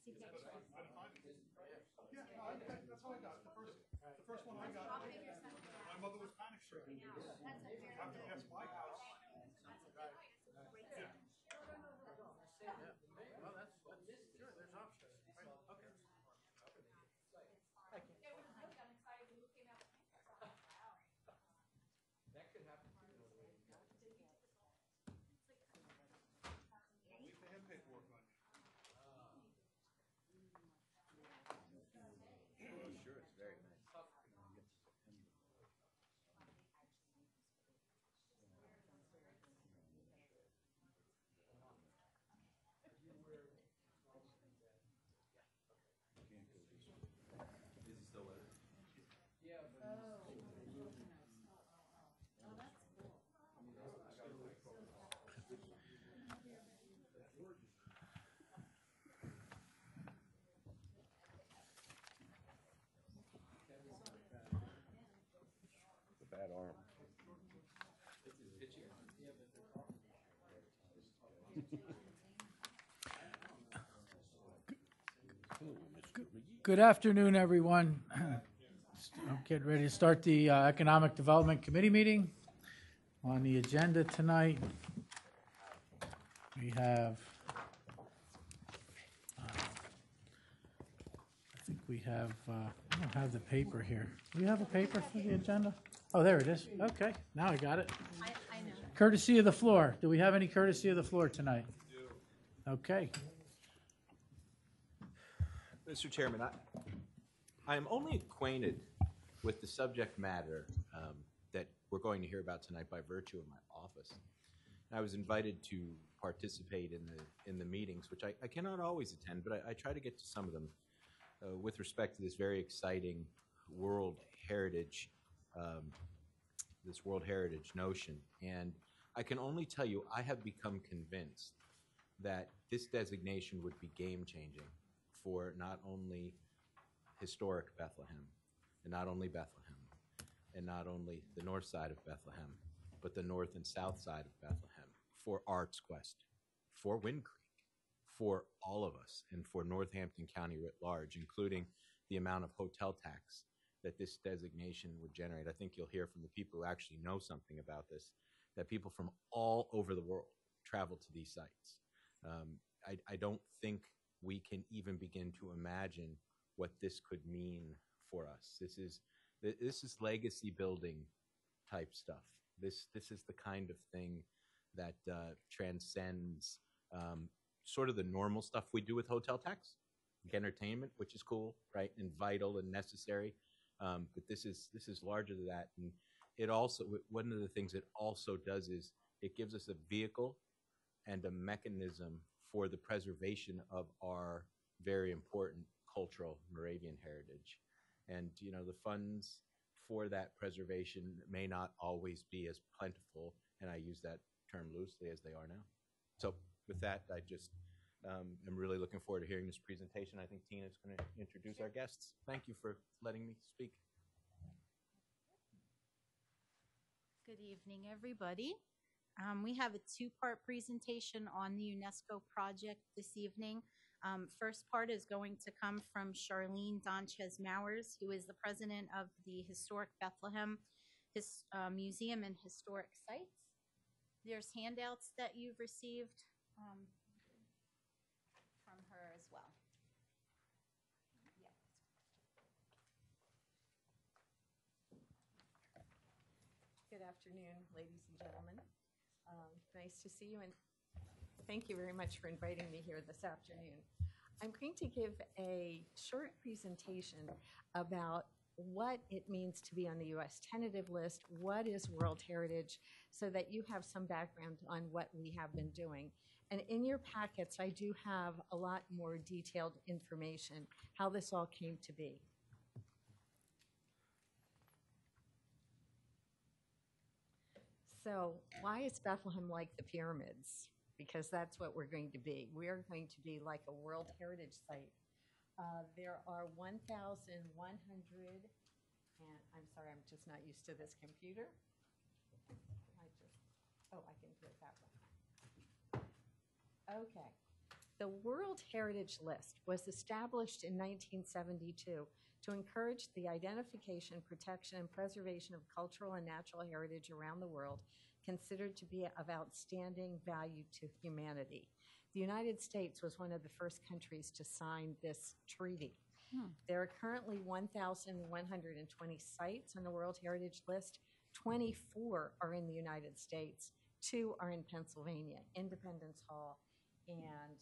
Yeah, no, that's how I got it. The first one I got, my mother was panic stricken. You have to guess my house. Yeah. Well, that's sure. There's options. Right. Okay. That could happen too. At least they have paperwork on you. Oh, sure, it's very nice. Is he still with us? Yeah. The bad arm. Good afternoon, everyone. I'm getting ready to start the Economic Development Committee meeting. On the agenda tonight, we have, I think we have, I don't have the paper here. Do we have a paper for the agenda? Oh, there it is. Okay, now I got it. I know. Courtesy of the floor. Do we have any courtesy of the floor tonight? Okay. Mr. Chairman, I am only acquainted with the subject matter that we're going to hear about tonight by virtue of my office. I was invited to participate in the meetings, which I cannot always attend, but I try to get to some of them with respect to this very exciting World Heritage, notion. And I can only tell you, I have become convinced that this designation would be game-changing for not only historic Bethlehem, and not only Bethlehem, and not only the north side of Bethlehem, but the north and south side of Bethlehem, for Arts Quest, for Wind Creek, for all of us, and for Northampton County writ large, including the amount of hotel tax that this designation would generate. I think you'll hear from the people who actually know something about this, that people from all over the world travel to these sites. I don't think we can even begin to imagine what this could mean for us. This is legacy building type stuff. This is the kind of thing that transcends sort of the normal stuff we do with hotel tax, like entertainment, which is cool, right, and vital and necessary. But this is larger than that, and it also, one of the things it also does is it gives us a vehicle and a mechanism for the preservation of our very important cultural Moravian heritage. And, you know, the funds for that preservation may not always be as plentiful, and I use that term loosely, as they are now. So with that, I just am really looking forward to hearing this presentation. I think Tina's going to introduce our guests. Thank you for letting me speak. Good evening, everybody. We have a two-part presentation on the UNESCO project this evening. First part is going to come from Charlene Donchez-Mowers, who is the president of the Historic Bethlehem Museum and Historic Sites. There's handouts that you've received from her as well. Good afternoon, ladies and gentlemen. Nice to see you, and thank you very much for inviting me here this afternoon. I'm going to give a short presentation about what it means to be on the U.S. tentative list, what is World Heritage, so that you have some background on what we have been doing. And in your packets, I do have a lot more detailed information, how this all came to be. So why is Bethlehem like the pyramids? Because that's what we're going to be. We are going to be like a World Heritage Site. There are 1,100, and I'm sorry, I'm just not used to this computer. I can do it that way. Okay, The World Heritage List was established in 1972 to encourage the identification, protection, and preservation of cultural and natural heritage around the world considered to be of outstanding value to humanity. The United States was one of the first countries to sign this treaty. There are currently 1,120 sites on the World Heritage List. 24 are in the United States. 2 are in Pennsylvania, Independence Hall and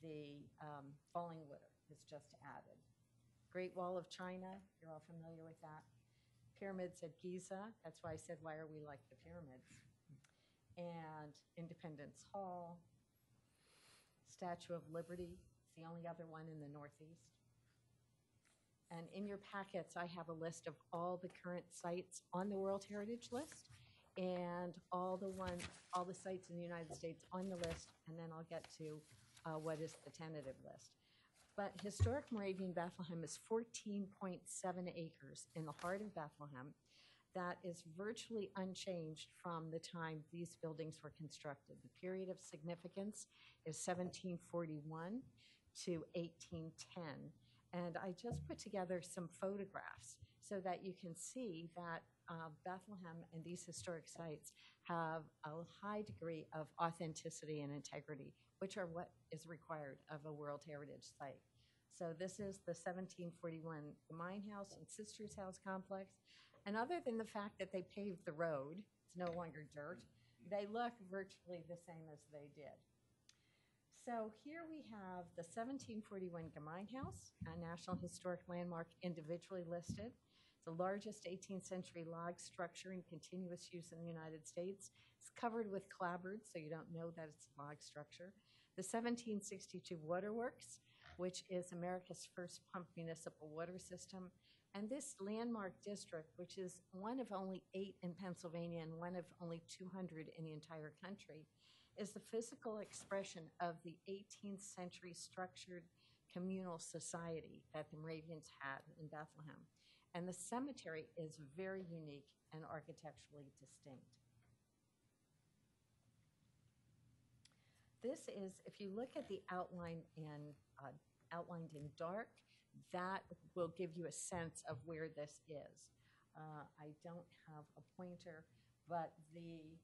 the Falling Water is just added. Great Wall of China, you're all familiar with that. Pyramids at Giza, that's why I said, why are we like the pyramids? And Independence Hall, Statue of Liberty, it's the only other one in the Northeast. And in your packets, I have a list of all the current sites on the World Heritage List and all the sites in the United States on the list, and then I'll get to what is the tentative list. But historic Moravian Bethlehem is 14.7 acres in the heart of Bethlehem. That is virtually unchanged from the time these buildings were constructed. The period of significance is 1741 to 1810. And I just put together some photographs so that you can see that Bethlehem and these historic sites have a high degree of authenticity and integrity, which are what is required of a World Heritage Site. So this is the 1741 Mine House and Sisters House complex. And other than the fact that they paved the road, it's no longer dirt, they look virtually the same as they did. So here we have the 1741 Mine House, a National Historic Landmark individually listed. It's the largest 18th century log structure in continuous use in the United States. It's covered with clapboards, so you don't know that it's a log structure. The 1762 Waterworks, which is America's first pumped municipal water system. And this landmark district, which is one of only 8 in Pennsylvania and one of only 200 in the entire country, is the physical expression of the 18th century structured communal society that the Moravians had in Bethlehem. And the cemetery is very unique and architecturally distinct. This is, if you look at the outline and outlined in dark, that will give you a sense of where this is. I don't have a pointer, but the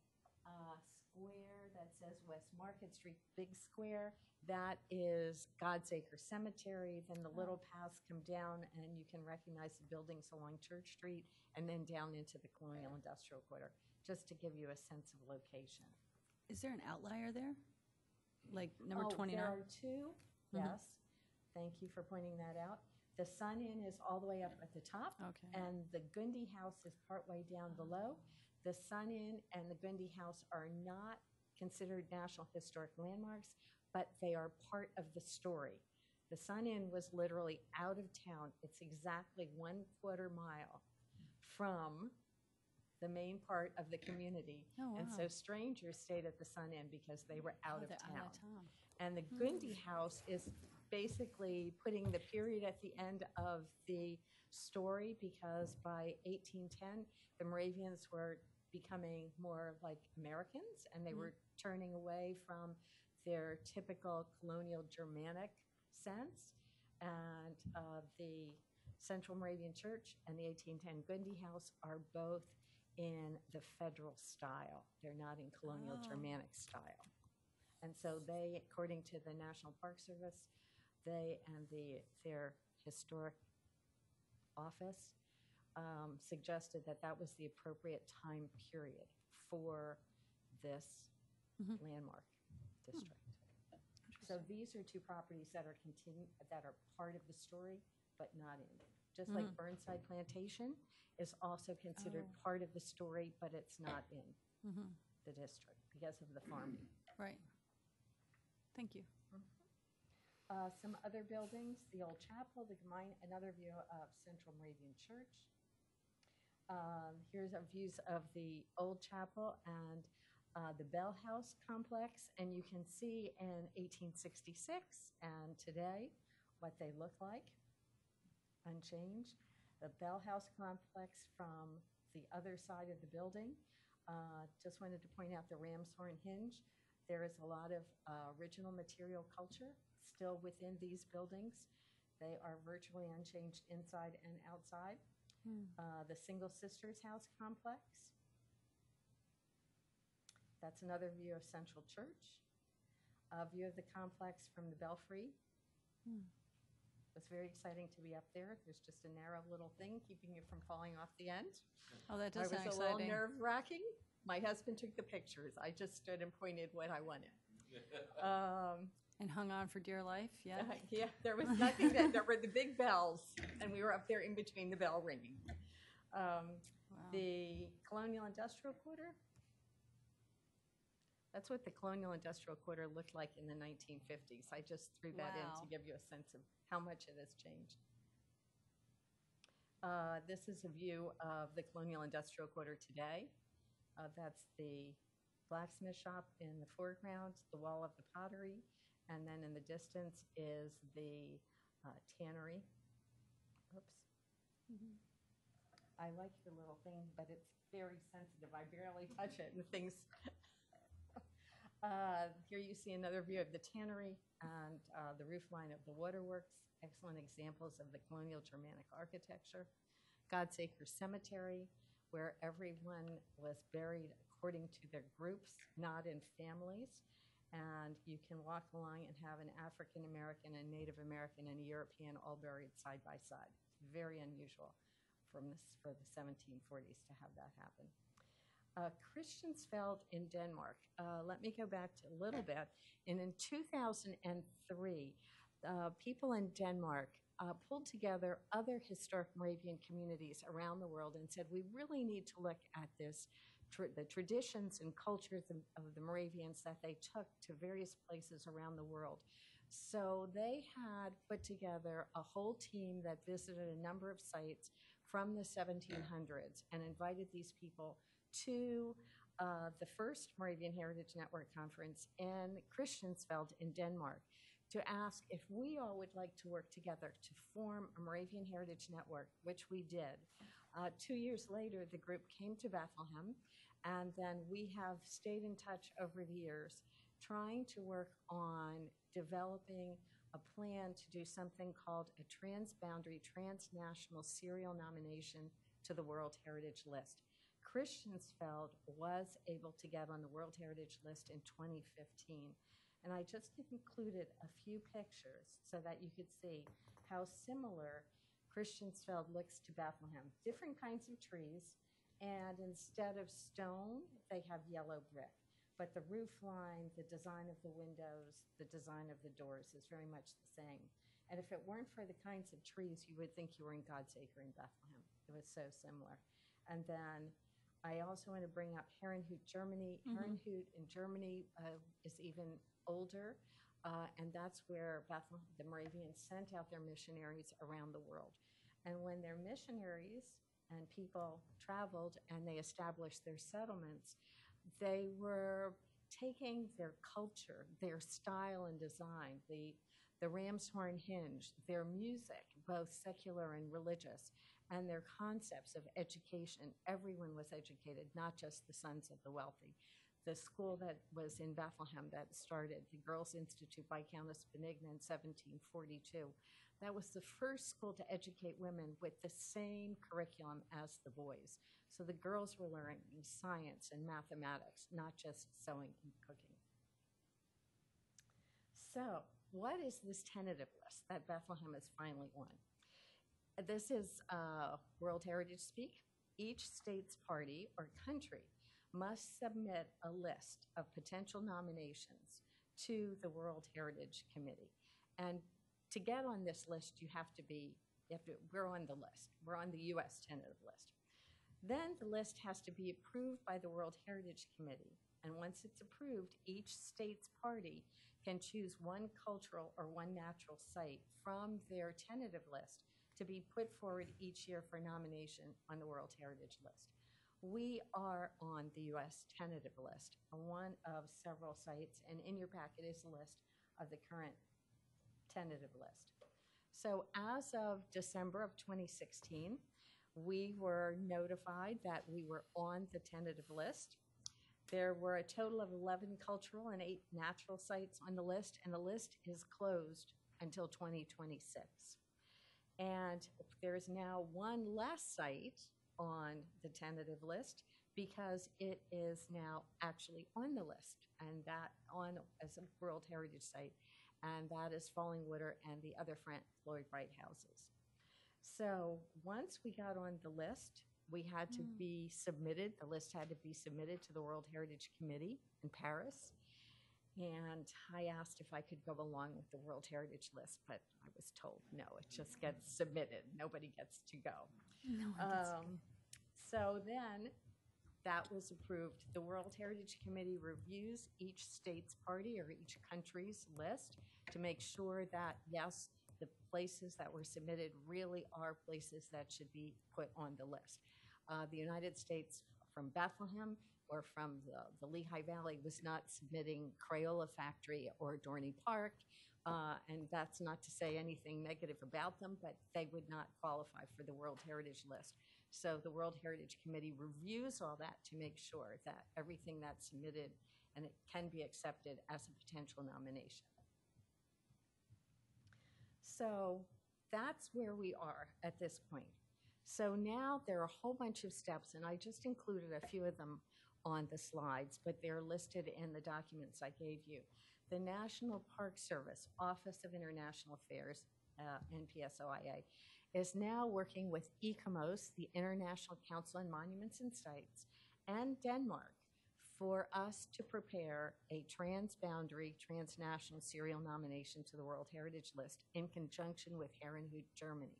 square that says West Market Street, big square, that is God's Acre Cemetery. Then the little paths come down and you can recognize the buildings along Church Street and then down into the Colonial Industrial Quarter, just to give you a sense of location. Is there an outlier there? Like number 29? There are 2, yes. Thank you for pointing that out. The Sun Inn is all the way up at the top, and the Gundy House is partway down below. The Sun Inn and the Gundy House are not considered National Historic Landmarks, but they are part of the story. The Sun Inn was literally out of town. It's exactly 1/4 mile from the main part of the community. Oh, wow. And so strangers stayed at the Sun Inn because they were out of they're town. out of town. And the Gundy House is basically putting the period at the end of the story, because by 1810, the Moravians were becoming more like Americans, and they were turning away from their typical colonial Germanic sense. And the Central Moravian Church and the 1810 Gundy House are both in the federal style. They're not in colonial Germanic style. And so they, according to the National Park Service, they and their historic office suggested that that was the appropriate time period for this landmark district. So these are 2 properties that are part of the story, but not in. Just like Burnside Plantation is also considered part of the story, but it's not in the district because of the farming. Right. Thank you. Some other buildings, the old chapel, another view of Central Moravian Church. Here's our views of the old chapel and the Bell House complex, and you can see in 1866 and today what they look like, unchanged. The Bell House complex from the other side of the building. Just wanted to point out the ram's horn hinge. There is a lot of original material culture still within these buildings. They are virtually unchanged inside and outside. The Single Sisters House complex. That's another view of Central Church. A view of the complex from the Belfry. It's very exciting to be up there. There's just a narrow little thing keeping you from falling off the end. Oh, that does sound I was a little exciting. nerve-wracking. My husband took the pictures. I just stood and pointed what I wanted. And hung on for dear life, yeah? Yeah, there was nothing there were the big bells, and we were up there in between the bell ringing. Wow. The Colonial Industrial Quarter. That's what the Colonial Industrial Quarter looked like in the 1950s. I just threw that in Wow. to give you a sense of how much it has changed. This is a view of the Colonial Industrial Quarter today. That's the blacksmith shop in the foreground, the wall of the pottery, and then in the distance is the tannery. Oops. I like the little thing, but it's very sensitive. I barely touch it, and things. Here you see another view of the tannery and the roof line of the waterworks. Excellent examples of the colonial Germanic architecture. God's-Acre Cemetery, where everyone was buried according to their groups, not in families. And you can walk along and have an African American, a Native American, and a European all buried side by side. Very unusual for the 1740s to have that happen. Christiansfeld in Denmark. Let me go back to a little bit. And in 2003, people in Denmark pulled together other historic Moravian communities around the world and said, we really need to look at this, the traditions and cultures of the Moravians that they took to various places around the world. So they had put together a whole team that visited a number of sites from the 1700s and invited these people to the first Moravian Heritage Network conference in Christiansfeld in Denmark to ask if we all would like to work together to form a Moravian Heritage Network, which we did. 2 years later, the group came to Bethlehem, and then we have stayed in touch over the years, trying to work on developing a plan to do something called a transboundary, transnational serial nomination to the World Heritage List. Christiansfeld was able to get on the World Heritage List in 2015. And I just included a few pictures so that you could see how similar Christiansfeld looks to Bethlehem. Different kinds of trees, and instead of stone, they have yellow brick. But the roof line, the design of the windows, the design of the doors is very much the same. And if it weren't for the kinds of trees, you would think you were in God's-Acre in Bethlehem. It was so similar. And then I also want to bring up Herrenhut, Germany. Herrenhut in Germany is even older, and that's where the Moravians sent out their missionaries around the world. And when their missionaries and people traveled and they established their settlements, they were taking their culture, their style and design, the ram's horn hinge, their music, both secular and religious, and their concepts of education. Everyone was educated, not just the sons of the wealthy. The school that was in Bethlehem that started, the Girls' Institute by Countess Benigna in 1742, that was the first school to educate women with the same curriculum as the boys. So the girls were learning science and mathematics, not just sewing and cooking. So what is this tentative list that Bethlehem is finally on? This is World Heritage speak. Each state's party or country must submit a list of potential nominations to the World Heritage Committee. And to get on this list, we're on the list. We're on the U.S. tentative list. Then the list has to be approved by the World Heritage Committee. And once it's approved, each state's party can choose one cultural or one natural site from their tentative list to be put forward each year for nomination on the World Heritage List. We are on the U.S. tentative list, one of several sites, and in your packet is a list of the current tentative list. So as of December of 2016, we were notified that we were on the tentative list. There were a total of 11 cultural and 8 natural sites on the list, and the list is closed until 2026. And there's now one less site on the tentative list because it is now actually on the list, and that on as a World Heritage Site, and that is Fallingwater and the other Frank Lloyd Wright houses. So once we got on the list, we had to be submitted, the list had to be submitted to the World Heritage Committee in Paris. And I asked if I could go along with the World Heritage list, but I was told, no, it just gets submitted. Nobody gets to go. So then that was approved. The World Heritage Committee reviews each state's party or each country's list to make sure that, yes, the places that were submitted really are places that should be put on the list. The United States from Bethlehem or from the Lehigh Valley was not submitting Crayola Factory or Dorney Park, and that's not to say anything negative about them, but they would not qualify for the World Heritage list. So the World Heritage Committee reviews all that to make sure that everything that's submitted and it can be accepted as a potential nomination. So that's where we are at this point. So now there are a whole bunch of steps, and I just included a few of them on the slides, but they're listed in the documents I gave you. The National Park Service, Office of International Affairs, NPSOIA, is now working with ICOMOS, the International Council on Monuments and Sites, and Denmark for us to prepare a transboundary, transnational serial nomination to the World Heritage List in conjunction with Herrenhut, Germany.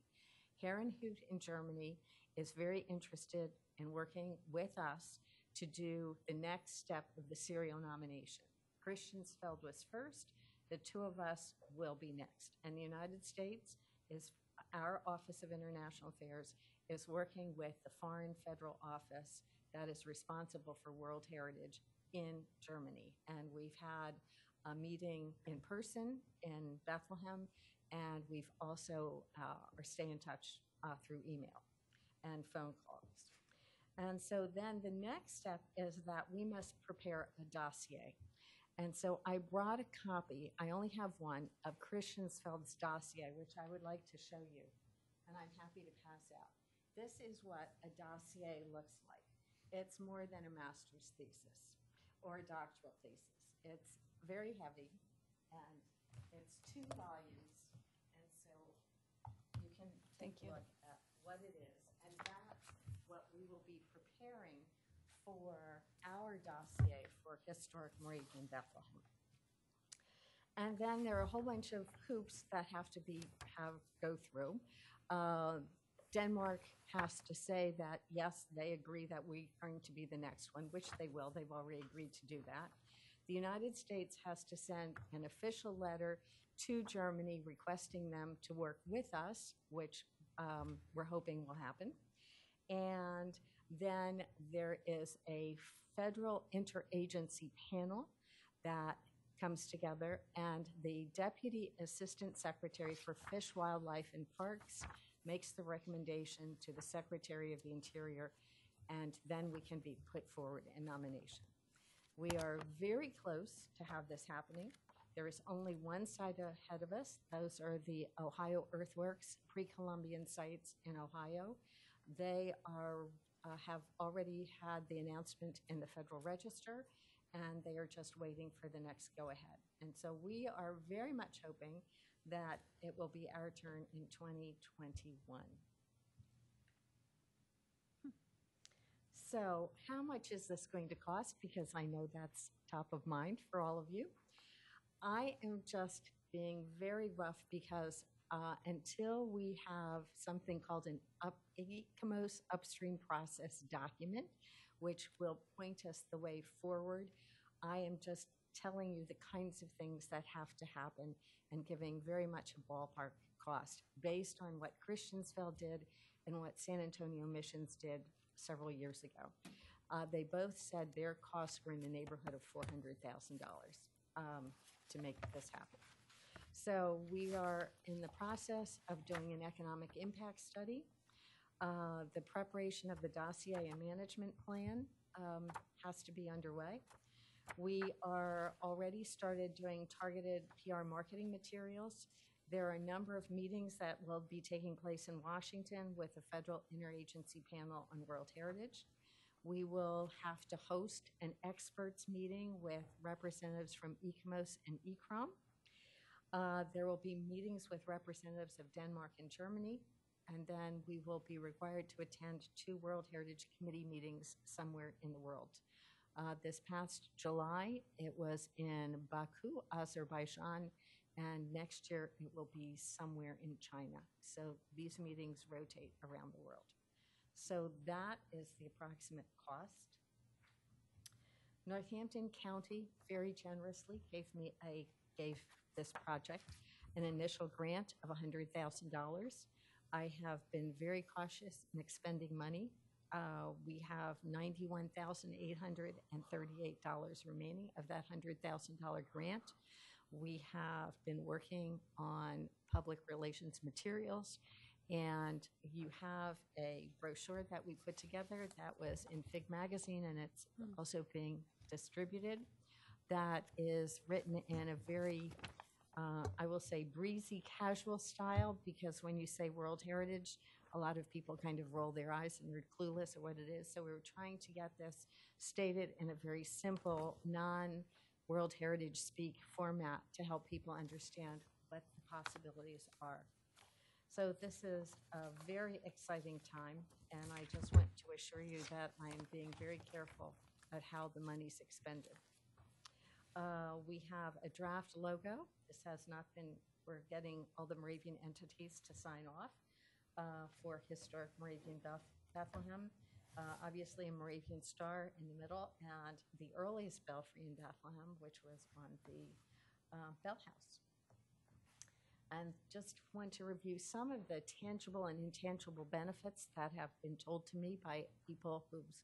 Herrenhut in Germany is very interested in working with us to do the next step of the serial nomination. Christiansfeld was first, the two of us will be next. And the United States is, our Office of International Affairs is working with the Foreign Federal Office that is responsible for World Heritage in Germany. And we've had a meeting in person in Bethlehem, and we've also are staying in touch through email and phone calls. And so then the next step is that we must prepare a dossier. And so I brought a copy, I only have one, of Christiansfeld's dossier, which I would like to show you, and I'm happy to pass out. This is what a dossier looks like. It's more than a master's thesis or a doctoral thesis. It's very heavy, and it's 2 volumes, and so you can take a look at what it is. And that's what we will be preparing for our dossier for Historic Moravian Bethlehem. And then there are a whole bunch of hoops that have to go through. Denmark has to say that, yes, they agree that we're going to be the next one, which they will. They've already agreed to do that. The United States has to send an official letter to Germany requesting them to work with us, which we're hoping will happen. And then there is a federal interagency panel that comes together, and the Deputy Assistant Secretary for Fish, Wildlife, and Parks makes the recommendation to the Secretary of the Interior, and then we can be put forward in nomination. We are very close to have this happening. There is only one site ahead of us. Those are the Ohio Earthworks pre-Columbian sites in Ohio. They have already had the announcement in the Federal Register, and they are just waiting for the next go-ahead. And so we are very much hoping that it will be our turn in 2021. So how much is this going to cost? Because I know that's top of mind for all of you. I am just being very rough because until we have something called an ICOMOS upstream process document, which will point us the way forward, I am just telling you the kinds of things that have to happen and giving very much a ballpark cost based on what Christiansfeld did and what San Antonio Missions did several years ago. They both said their costs were in the neighborhood of $400,000 to make this happen. So we are in the process of doing an economic impact study. The preparation of the dossier and management plan has to be underway. We are already started doing targeted PR marketing materials. There are a number of meetings that will be taking place in Washington with the Federal Interagency Panel on World Heritage. We will have to host an experts meeting with representatives from ECMOS and ECROM. There will be meetings with representatives of Denmark and Germany, and then we will be required to attend 2 World Heritage Committee meetings somewhere in the world. This past July, it was in Baku, Azerbaijan, and next year it will be somewhere in China. So these meetings rotate around the world. So that is the approximate cost. Northampton County very generously gave this project an initial grant of $100,000. I have been very cautious in expending money. We have $91,838 remaining of that $100,000 grant. We have been working on public relations materials, and you have a brochure that we put together that was in Fig Magazine, and it's also being distributed. That is written in a very, I will say, breezy, casual style, because when you say World Heritage, a lot of people kind of roll their eyes and they're clueless at what it is. So we were trying to get this stated in a very simple, non-World Heritage speak format to help people understand what the possibilities are. So this is a very exciting time, and I just want to assure you that I am being very careful at how the money's expended. We have a draft logo. This has not been, we're getting all the Moravian entities to sign off for historic Moravian Bethlehem. Obviously a Moravian star in the middle, and the earliest belfry in Bethlehem, which was on the bell house. And just want to review some of the tangible and intangible benefits that have been told to me by people whose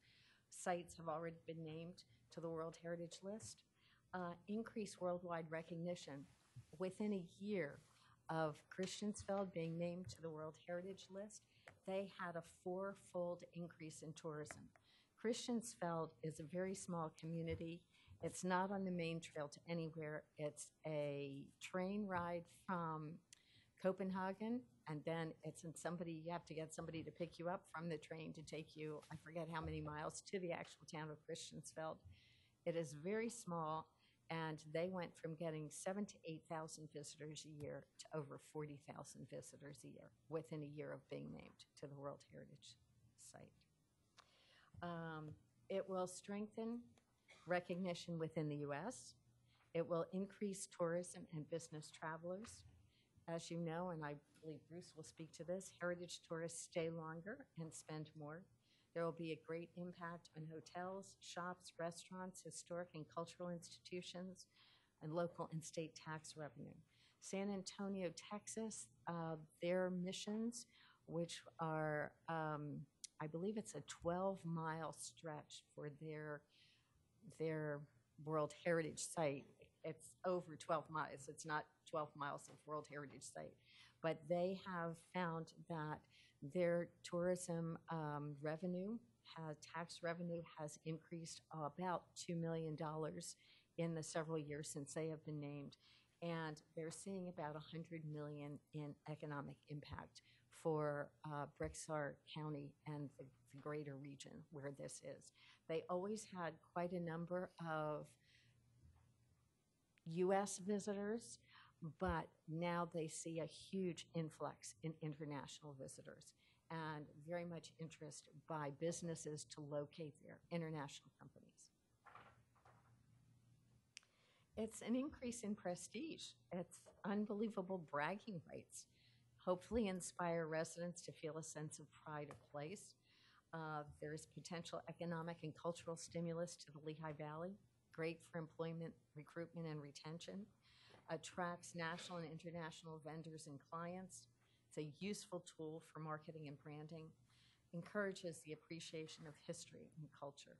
sites have already been named to the World Heritage List. Increased worldwide recognition. Within a year of Christiansfeld being named to the World Heritage List, they had a 4-fold increase in tourism. Christiansfeld is a very small community. It's not on the main trail to anywhere. It's a train ride from Copenhagen, and then you have to get somebody to pick you up from the train to take you, I forget how many miles, to the actual town of Christiansfeld. It is very small, and they went from getting 7,000 to 8,000 visitors a year to over 40,000 visitors a year within a year of being named to the World Heritage Site. It will strengthen recognition within the U.S. It will increase tourism and business travelers. As you know, and I believe Bruce will speak to this, heritage tourists stay longer and spend more. There will be a great impact on hotels, shops, restaurants, historic and cultural institutions, and local and state tax revenue. San Antonio, Texas, their missions, which are, I believe it's a 12-mile stretch for their World Heritage Site. It's over 12 miles. It's not 12 miles of World Heritage Site. But they have found that their tourism revenue, tax revenue, has increased about $2 million in the several years since they have been named. And they're seeing about $100 million in economic impact for Brixar County and the greater region where this is. They always had quite a number of U.S. visitors, but now they see a huge influx in international visitors and very much interest by businesses to locate there, international companies. It's an increase in prestige. It's unbelievable bragging rights. Hopefully inspire residents to feel a sense of pride of place. There's potential economic and cultural stimulus to the Lehigh Valley, great for employment, recruitment, and retention. Attracts national and international vendors and clients. It's a useful tool for marketing and branding. Encourages the appreciation of history and culture.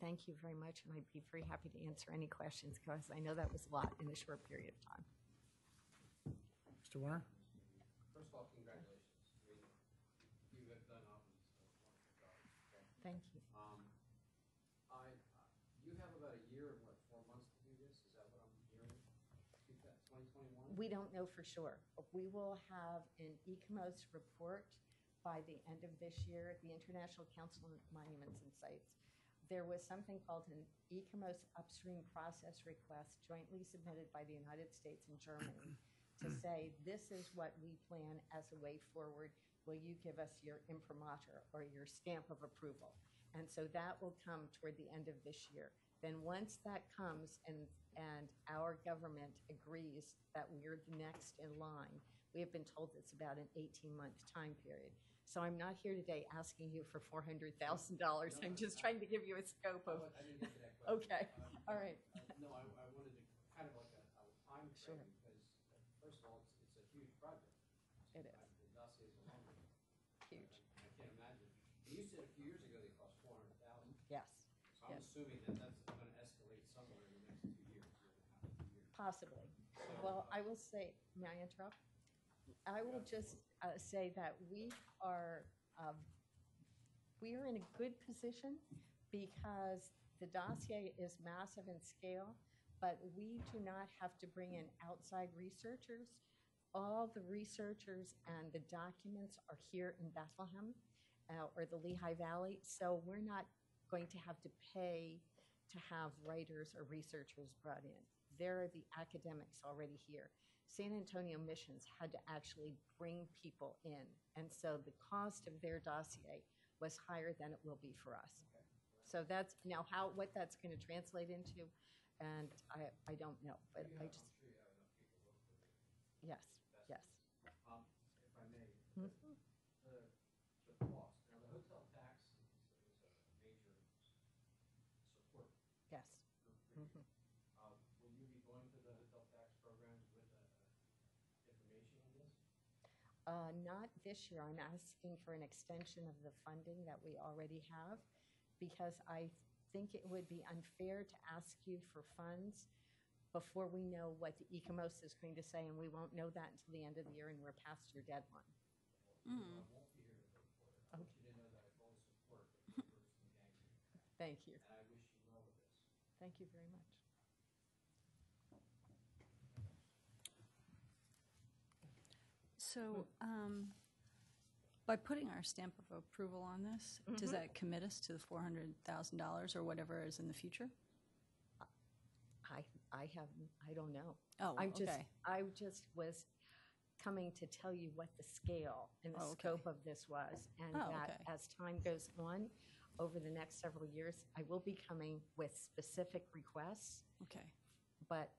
Thank you very much, and I'd be very happy to answer any questions because I know that was a lot in a short period of time. Mr. Warner? First of all, congratulations. I mean, you have done obviously a wonderful job. Thank you. You have about a year and 4 months to do this? Is that what I'm hearing? 2021? We don't know for sure. We will have an ECOMOS report by the end of this year, the International Council on Monuments and Sites. There was something called an ECOMOS upstream process request jointly submitted by the United States and Germany to say, this is what we plan as a way forward. Will you give us your imprimatur or your stamp of approval? And so that will come toward the end of this year. Then once that comes and our government agrees that we're the next in line, we have been told it's about an 18-month time period. So I'm not here today asking you for $400,000. I'm just trying to give you a scope of. I didn't get to that question. Okay, all right. No, I wanted to kind of like a time Sure. frame because, first of all, it's a huge project. It is. The dossier is long. Huge. I can't imagine. You said a few years ago they cost $400,000. Yes, So I'm Yes. assuming that that's going to escalate somewhere in the next 2 years, year and a half, 2 years. possibly. Well, I will say, may I interrupt? I will just say that we are in a good position because the dossier is massive in scale, but we do not have to bring in outside researchers. All the researchers and the documents are here in Bethlehem or the Lehigh Valley, so we're not going to have to pay to have writers or researchers brought in. There are the academics already here. San Antonio Missions had to actually bring people in, and so the cost of their dossier was higher than it will be for us. So that's now what that's going to translate into, and I don't know, but I just, I'm sure you have enough people look for it. yes. If I may, Mhm. the cost. Now, the hotel tax is a major support Yes. for you. Mhm. Will you be going to the hotel tax programs with information on this? Not this year. I'm asking for an extension of the funding that we already have because I think it would be unfair to ask you for funds before we know what the ECOMOS is going to say, and we won't know that until the end of the year and we're past your deadline. I won't be here to vote for it. I want you to know that I fully support the Bruce and gang, Thank you. and I wish you well with this. Thank you very much. So, by putting our stamp of approval on this, does that commit us to the $400,000 or whatever is in the future? I don't know. Oh, okay. I just was coming to tell you what the scale and the Oh, okay. scope of this was, and Oh, that okay. as time goes on, over the next several years, I will be coming with specific requests, Okay. but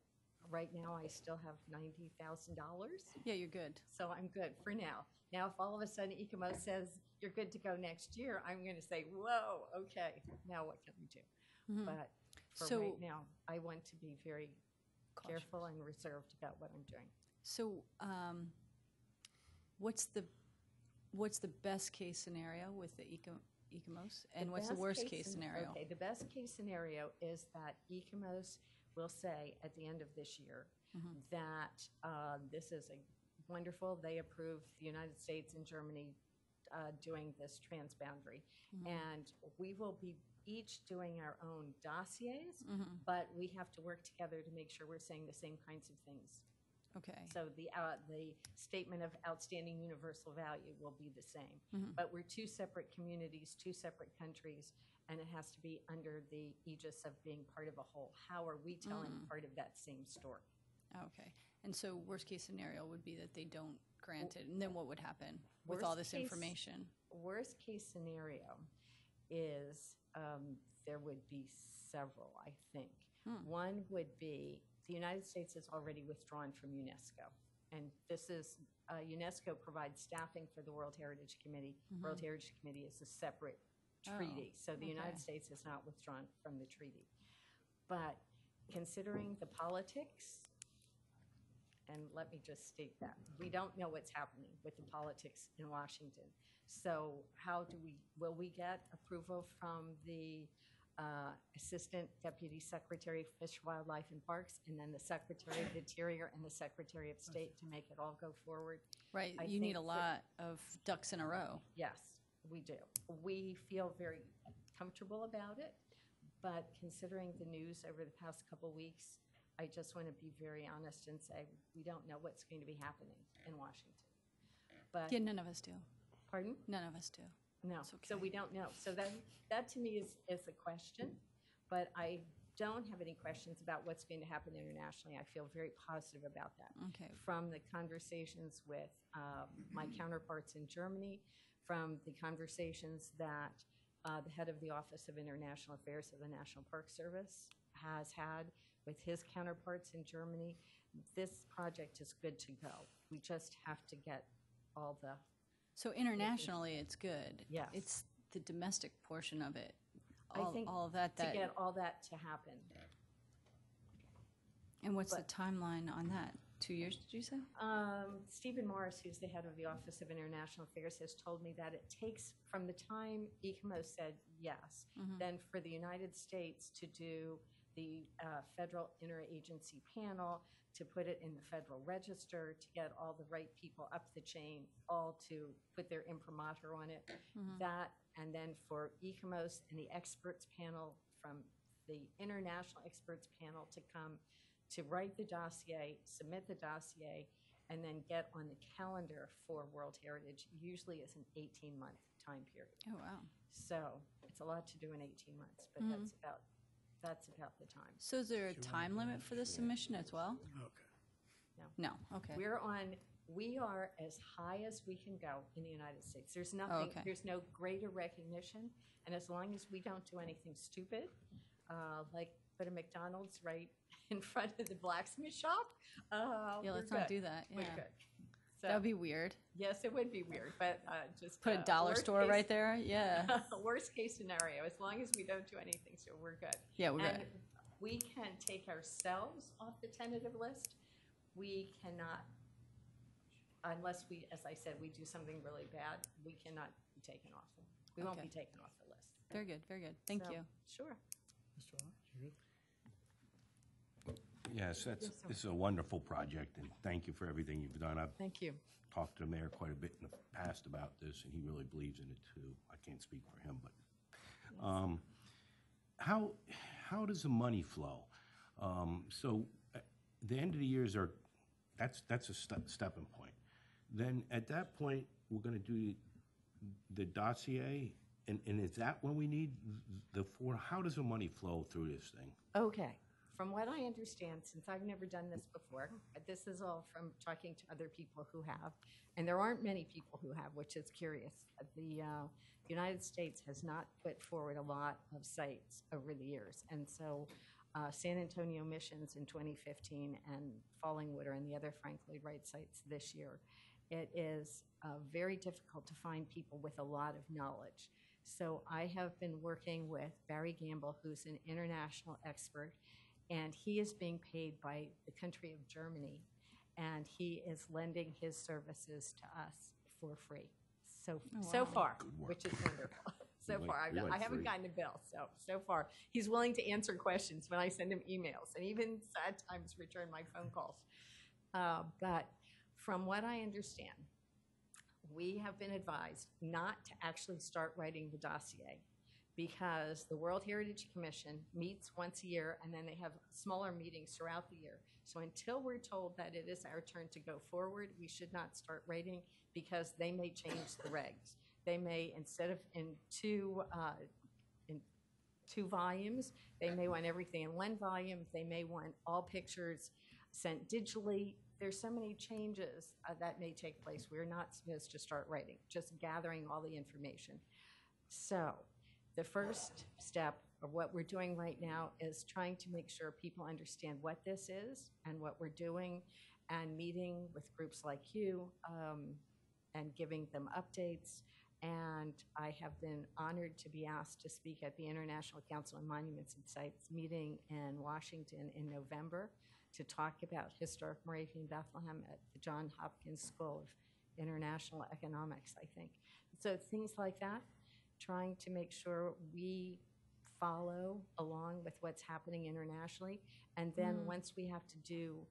right now I still have $90,000, Yeah, you're good. so I'm good for now. Now, if all of a sudden ECOMO says you're good to go next year, I'm going to say, whoa, okay, now what can we do? Mhm. But for So- right now, I want to be very careful and reserved about what I'm doing. So, what's the best case scenario with the ECOMOS, and what's the best worst case scen- scenario? Okay, the best case scenario is that ECOMOS will say at the end of this year Mhm. that this is a wonderful, they approve the United States and Germany doing this transboundary. Mhm. And we will be each doing our own dossiers, Mhm. but we have to work together to make sure we're saying the same kinds of things. Okay. So the statement of outstanding universal value will be the same. Mhm. But we're two separate communities, two separate countries, and it has to be under the aegis of being part of a whole. How are we telling part of that same story? Okay. And so worst case scenario would be that they don't grant it, and then what would happen with all Worst this case- information? Worst case scenario is there would be several, I think. One would be the United States is already withdrawn from UNESCO. And this is, UNESCO provides staffing for the World Heritage Committee. World Heritage Committee is a separate treaty. So the United okay. States has not withdrawn from the treaty. But considering the politics, and let me just state that, we don't know what's happening with the politics in Washington. So will we get approval from the Assistant Deputy Secretary of Fish, Wildlife, and Parks, and then the Secretary of the Interior and the Secretary of State to make it all go forward? Right, I you need think a lot of ducks in a row. Yes. We do. We feel very comfortable about it, but considering the news over the past couple weeks, I just want to be very honest and say we don't know what's going to be happening in Washington. But Yeah, none of us do. pardon? None of us do. No, It's so okay. we don't know. So that to me is a question, but I don't have any questions about what's going to happen internationally. I feel very positive about that. Okay. From the conversations with my counterparts in Germany, from the conversations that the head of the Office of International Affairs of the National Park Service has had with his counterparts in Germany, this project is good to go. We just have to get all the So internationally, it's good. Yes. It's the domestic portion of it. I think all of that. to get all that to happen. And what's the but- timeline on that? 2 years, did you say? Stephen Morris, who's the head of the Office of International Affairs, has told me that it takes from the time ECMO said yes, then for the United States to do the federal interagency panel, to put it in the Federal Register, to get all the right people up the chain, all to put their imprimatur on it. That, and then for ECMOS and the experts panel from the international experts panel to come to write the dossier, submit the dossier, and then get on the calendar for World Heritage usually is an 18-month time period. Oh, wow. So it's a lot to do in 18 months, but that's about the time. So is there a time limit for the submission as well? Okay. No, okay. We are as high as we can go in the United States. There's nothing, okay. There's no greater recognition, and as long as we don't do anything stupid, like put a McDonald's right in front of the blacksmith shop, Yeah, let's not do that. We're Yeah. good. So, That would be weird. yes, it would be weird, but just Put a dollar worst store case- right there. Yeah. worst case scenario, as long as we don't do anything, so we're good. Yeah, we're And good. we can take ourselves off the tentative list. We cannot, unless we, as I said, we do something really bad, we cannot be taken off. We won't Okay. be taken off the list. Very good, very good. Thank So, you. Sure. Mr. Lynch, you good? Yes, this is a wonderful project, and thank you for everything you've done. I've Thank you. talked to the mayor quite a bit in the past about this, and he really believes in it too. I can't speak for him, but how does the money flow? So the end of the years are that's a stepping point. Then at that point, we're going to do the dossier, and is that when we need how does the money flow through this thing? Okay. From what I understand, since I've never done this before, this is all from talking to other people who have, and there aren't many people who have, which is curious. The United States has not put forward a lot of sites over the years, and so San Antonio Missions in 2015 and Fallingwood and the other Frank Lloyd Wright sites this year, it is very difficult to find people with a lot of knowledge. So I have been working with Barry Gamble, who's an international expert, and he is being paid by the country of Germany, and he is lending his services to us for free. So far, work. which is wonderful. So We far, went I haven't free. gotten a bill. So far, he's willing to answer questions when I send him emails, and even at times return my phone calls. But from what I understand, we have been advised not to actually start writing the dossier because the World Heritage Commission meets once a year, and then they have smaller meetings throughout the year. So until we're told that it is our turn to go forward, we should not start writing because they may change the regs. They may, instead of in two volumes, they may want everything in one volume. They may want all pictures sent digitally. There's so many changes that may take place. We're not supposed to start writing, just gathering all the information. So the first step of what we're doing right now is trying to make sure people understand what this is and what we're doing, and meeting with groups like you and giving them updates. And I have been honored to be asked to speak at the International Council on Monuments and Sites meeting in Washington in November to talk about historic Moravian Bethlehem at the Johns Hopkins School of International Economics, I think. So things like that, trying to make sure we follow along with what's happening internationally. And then once we have to do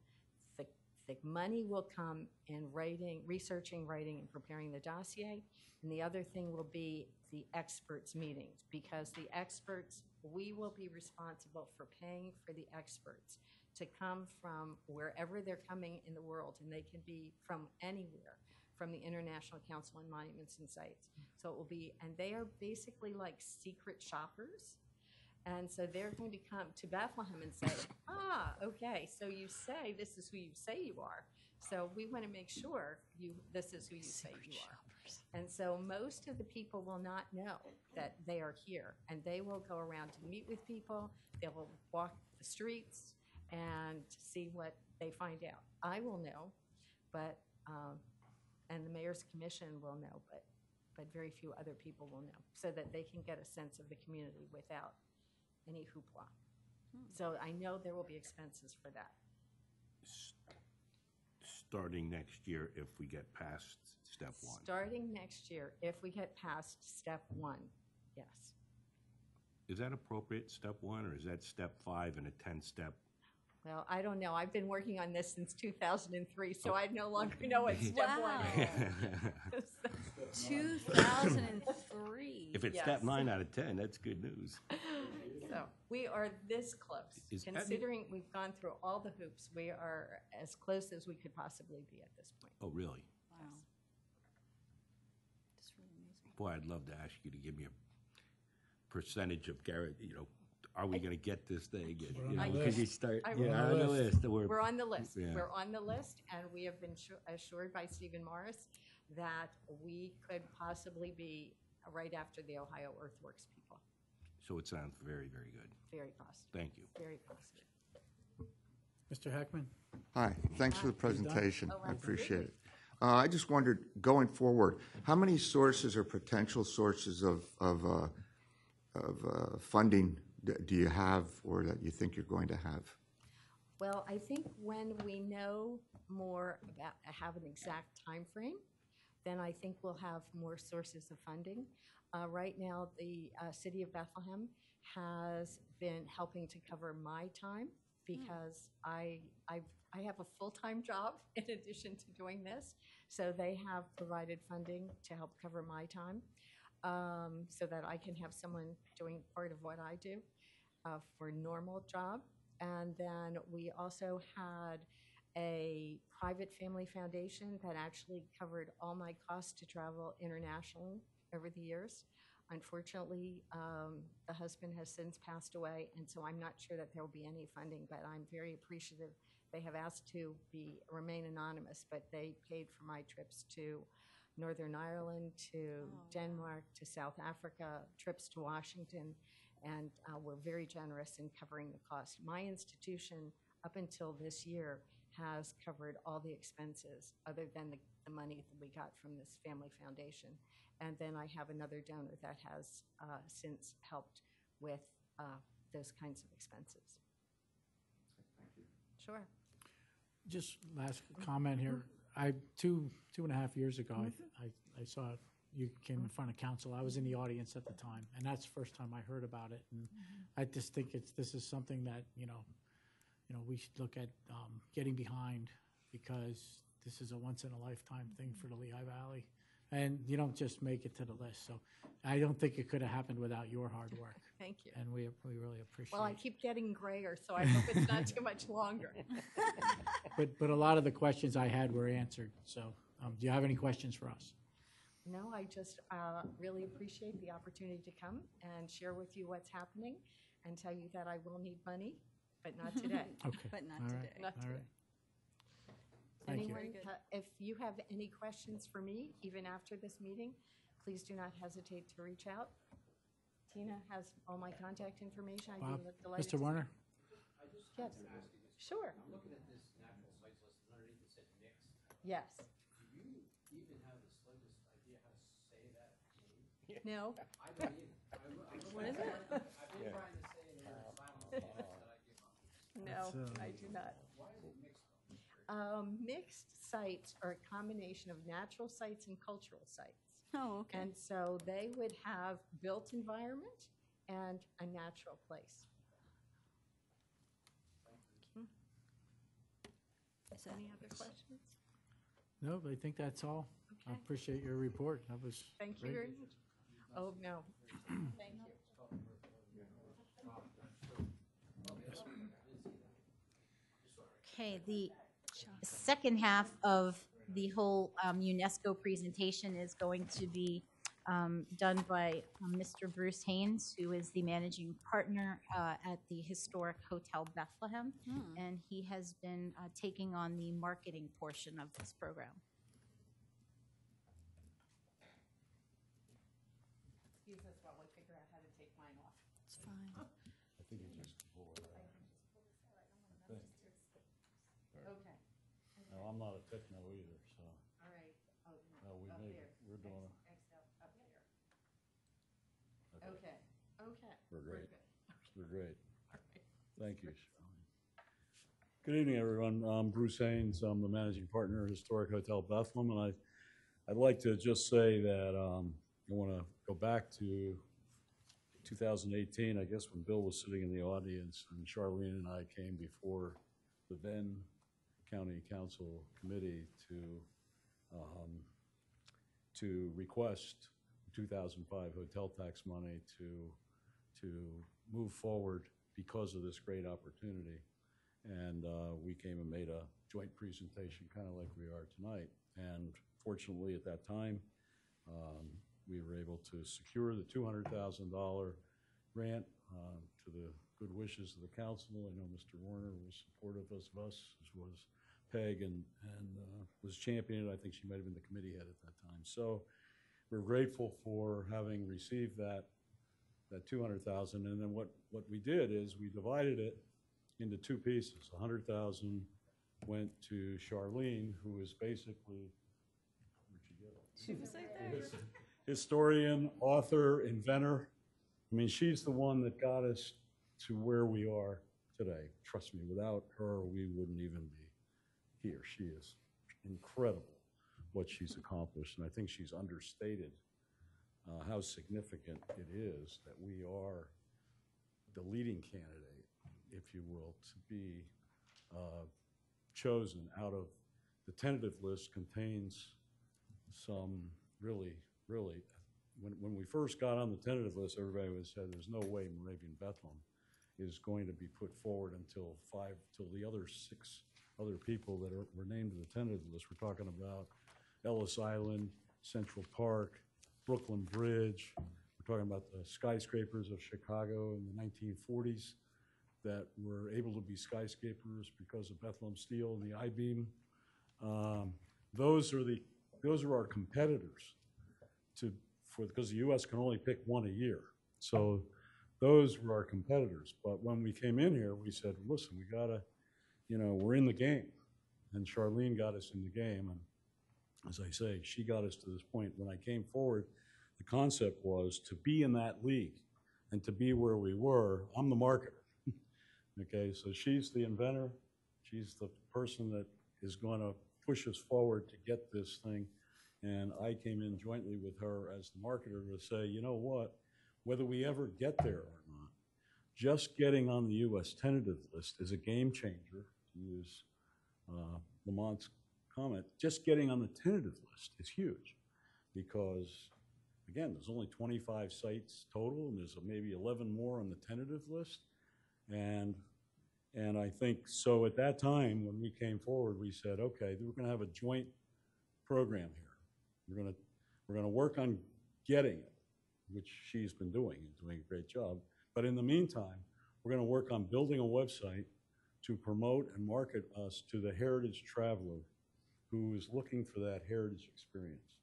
the The money will come in writing, researching, writing, and preparing the dossier. And the other thing will be the experts meetings, because the experts, we will be responsible for paying for the experts to come from wherever they're coming in the world, and they can be from anywhere, from the International Council on Monuments and Sites. So it will be, and they are basically like secret shoppers. And so they're going to come to Bethlehem and say, okay, so you say this is who you say you are. So we want to make sure this is who you say you are. And so most of the people will not know that they are here, and they will go around to meet with people. They will walk the streets and see what they find out. I will know, but and the mayor's commission will know, but very few other people will know, so that they can get a sense of the community without any hoopla. So I know there will be expenses for that. Starting next year if we get past step one. Starting next year, if we get past step one, yes. Is that appropriate, step one, or is that step 5 and a 10-step? Well, I don't know. I've been working on this since 2003, so I no longer know what step one is. 2003. If it's Yes. step 9 out of 10, that's good news. So we are this close. Is that- Considering we've gone through all the hoops, we are as close as we could possibly be at this point. Oh, really? Wow. That's really amazing. Boy, I'd love to ask you to give me a percentage of are we going to get this thing? Because you start, I- yeah, on the list. We're on the list. Yeah. We're on the list, and we have been assured by Stephen Morris that we could possibly be right after the Ohio Earthworks people. So it sounds very, very good. Very positive. Thank you. Very positive. Mr. Heckman? Hi, thanks for the presentation. Oh, I appreciate absolutely. it. I just wondered, going forward, how many sources or potential sources of funding do you have, or that you think you're going to have? Well, I think when we know more about, have an exact time frame, then I think we'll have more sources of funding. Right now, the city of Bethlehem has been helping to cover my time, because I have a full-time job in addition to doing this. So they have provided funding to help cover my time, so that I can have someone doing part of what I do for a normal job. And then we also had a private family foundation that actually covered all my costs to travel international over the years. Unfortunately, the husband has since passed away, and so I'm not sure that there will be any funding, but I'm very appreciative. They have asked to remain anonymous, but they paid for my trips to Northern Ireland, to Denmark, to South Africa, trips to Washington, and were very generous in covering the cost. My institution, up until this year, has covered all the expenses other than the money that we got from this family foundation. And then I have another donor that has since helped with those kinds of expenses. Thank you. Sure. Just last comment here. Two and a half years ago, I saw you came in front of council. I was in the audience at the time, and that's the first time I heard about it. And I just think this is something that we should look at getting behind, because this is a once in a lifetime thing for the Lehigh Valley, and you don't just make it to the list. So I don't think it could have happened without your hard work. Thank you. And we really appreciate. Well, I keep getting grayer, so I hope it's not too much longer. But a lot of the questions I had were answered. So do you have any questions for us? No, I just really appreciate the opportunity to come and share with you what's happening and tell you that I will need money, but not today. Okay. But not All right. today. Not All today. right. Thank you. Anyone, if you have any questions for me, even after this meeting, please do not hesitate to reach out. Tina has all my contact information. I'd Bob, be delighted. Mr. Warner? Yes. Sure. I'm looking at this natural sites list, and underneath it said mixed. Yes. Do you even have the slightest idea how to say that name? No. I don't either. What is it? I've been trying to say it, and it's silent, that I give up. No, That's, I do not. Why is it mixed though? Mixed sites are a combination of natural sites and cultural sites. Oh, okay. And so they would have built environment and a natural place. set. Any other questions? No, I think that's all. I Okay. appreciate your report. That was Thank you great. very much. Oh, no. Thank you. Okay, the second half of the whole UNESCO presentation is going to be done by Mr. Bruce Haynes, who is the managing partner at the historic Hotel Bethlehem, and he has been taking on the marketing portion of this program. Excuse us while we figure out how to take mine off. It's fine. I think you just pull it out. Okay. No, I'm not a techno either, so, All right. Oh, no, we up made there. it. We're doing it. X up there. Okay. Okay. Okay. We're great. good. We're great. All right. Thank you. Good evening, everyone. I'm Bruce Haynes. I'm the managing partner of Historic Hotel Bethlehem, and I'd like to just say that I want to go back to 2018, I guess, when Bill was sitting in the audience and Charlene and I came before the then County Council Committee to request 2005 hotel tax money to move forward because of this great opportunity. And we came and made a joint presentation, kind of like we are tonight. And fortunately, at that time, we were able to secure the $200,000 grant to the good wishes of the council. I know Mr. Warner was supportive of us, as was Peg, and was championing it. I think she might have been the committee head at that time. So we're grateful for having received that $200,000. And then what we did is we divided it into two pieces. $100,000 went to Charlene, who is basically, where'd you get it? She was right there. Historian, author, inventor. I mean, she's the one that got us to where we are today. Trust me, without her, we wouldn't even be here. She is incredible what she's accomplished, and I think she's understated how significant it is that we are the leading candidate, if you will, to be chosen out of the tentative list. Contains some really, when we first got on the tentative list, everybody was said there's no way Moravian Bethlehem is going to be put forward until the other 6 other people that were named to the tentative list. We're talking about Ellis Island, Central Park, Brooklyn Bridge. We're talking about the skyscrapers of Chicago in the 1940s that were able to be skyscrapers because of Bethlehem Steel and the I-beam. Those are our competitors because the U.S. can only pick one a year. So those were our competitors. But when we came in here, we said, listen, we gotta, we're in the game. And Charlene got us in the game. And as I say, she got us to this point. When I came forward, the concept was to be in that league and to be where we were. I'm the marketer. Okay, so she's the inventor. She's the person that is going to push us forward to get this thing. And I came in jointly with her as the marketer to say, you know what, whether we ever get there or not, just getting on the U.S. tentative list is a game changer, to use Lamont's comment. Just getting on the tentative list is huge because, again, there's only 25 sites total, and there's maybe 11 more on the tentative list. And I think, so at that time, when we came forward, we said, okay, we're going to have a joint program here. We're going to work on getting it, which she's been doing a great job. But in the meantime, we're going to work on building a website to promote and market us to the heritage traveler who is looking for that heritage experience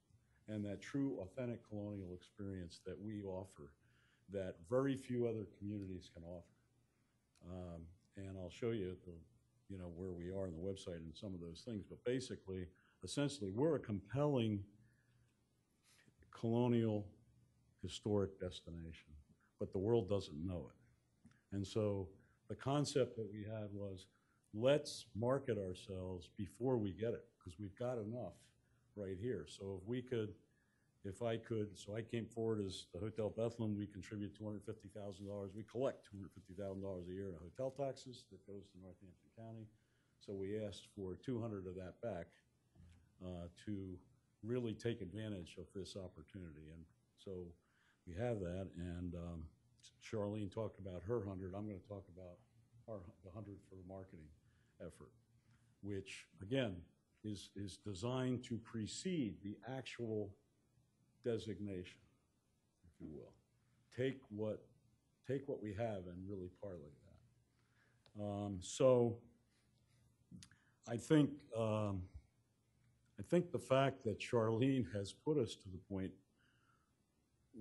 and that true, authentic colonial experience that we offer that very few other communities can offer. And I'll show you where we are on the website and some of those things. But basically, essentially, we're a compelling colonial historic destination, but the world doesn't know it. And so the concept that we had was, let's market ourselves before we get it, because we've got enough right here. So if I could, so I came forward as the Hotel Bethlehem. We contribute $250,000. We collect $250,000 a year in hotel taxes that goes to Northampton County. So we asked for 200 of that back to really take advantage of this opportunity. And so we have that, and Charlene talked about her 100. I'm going to talk about the 100 for the marketing effort, which, again, is designed to precede the actual designation, if you will. Take what we have and really parlay that. So I think the fact that Charlene has put us to the point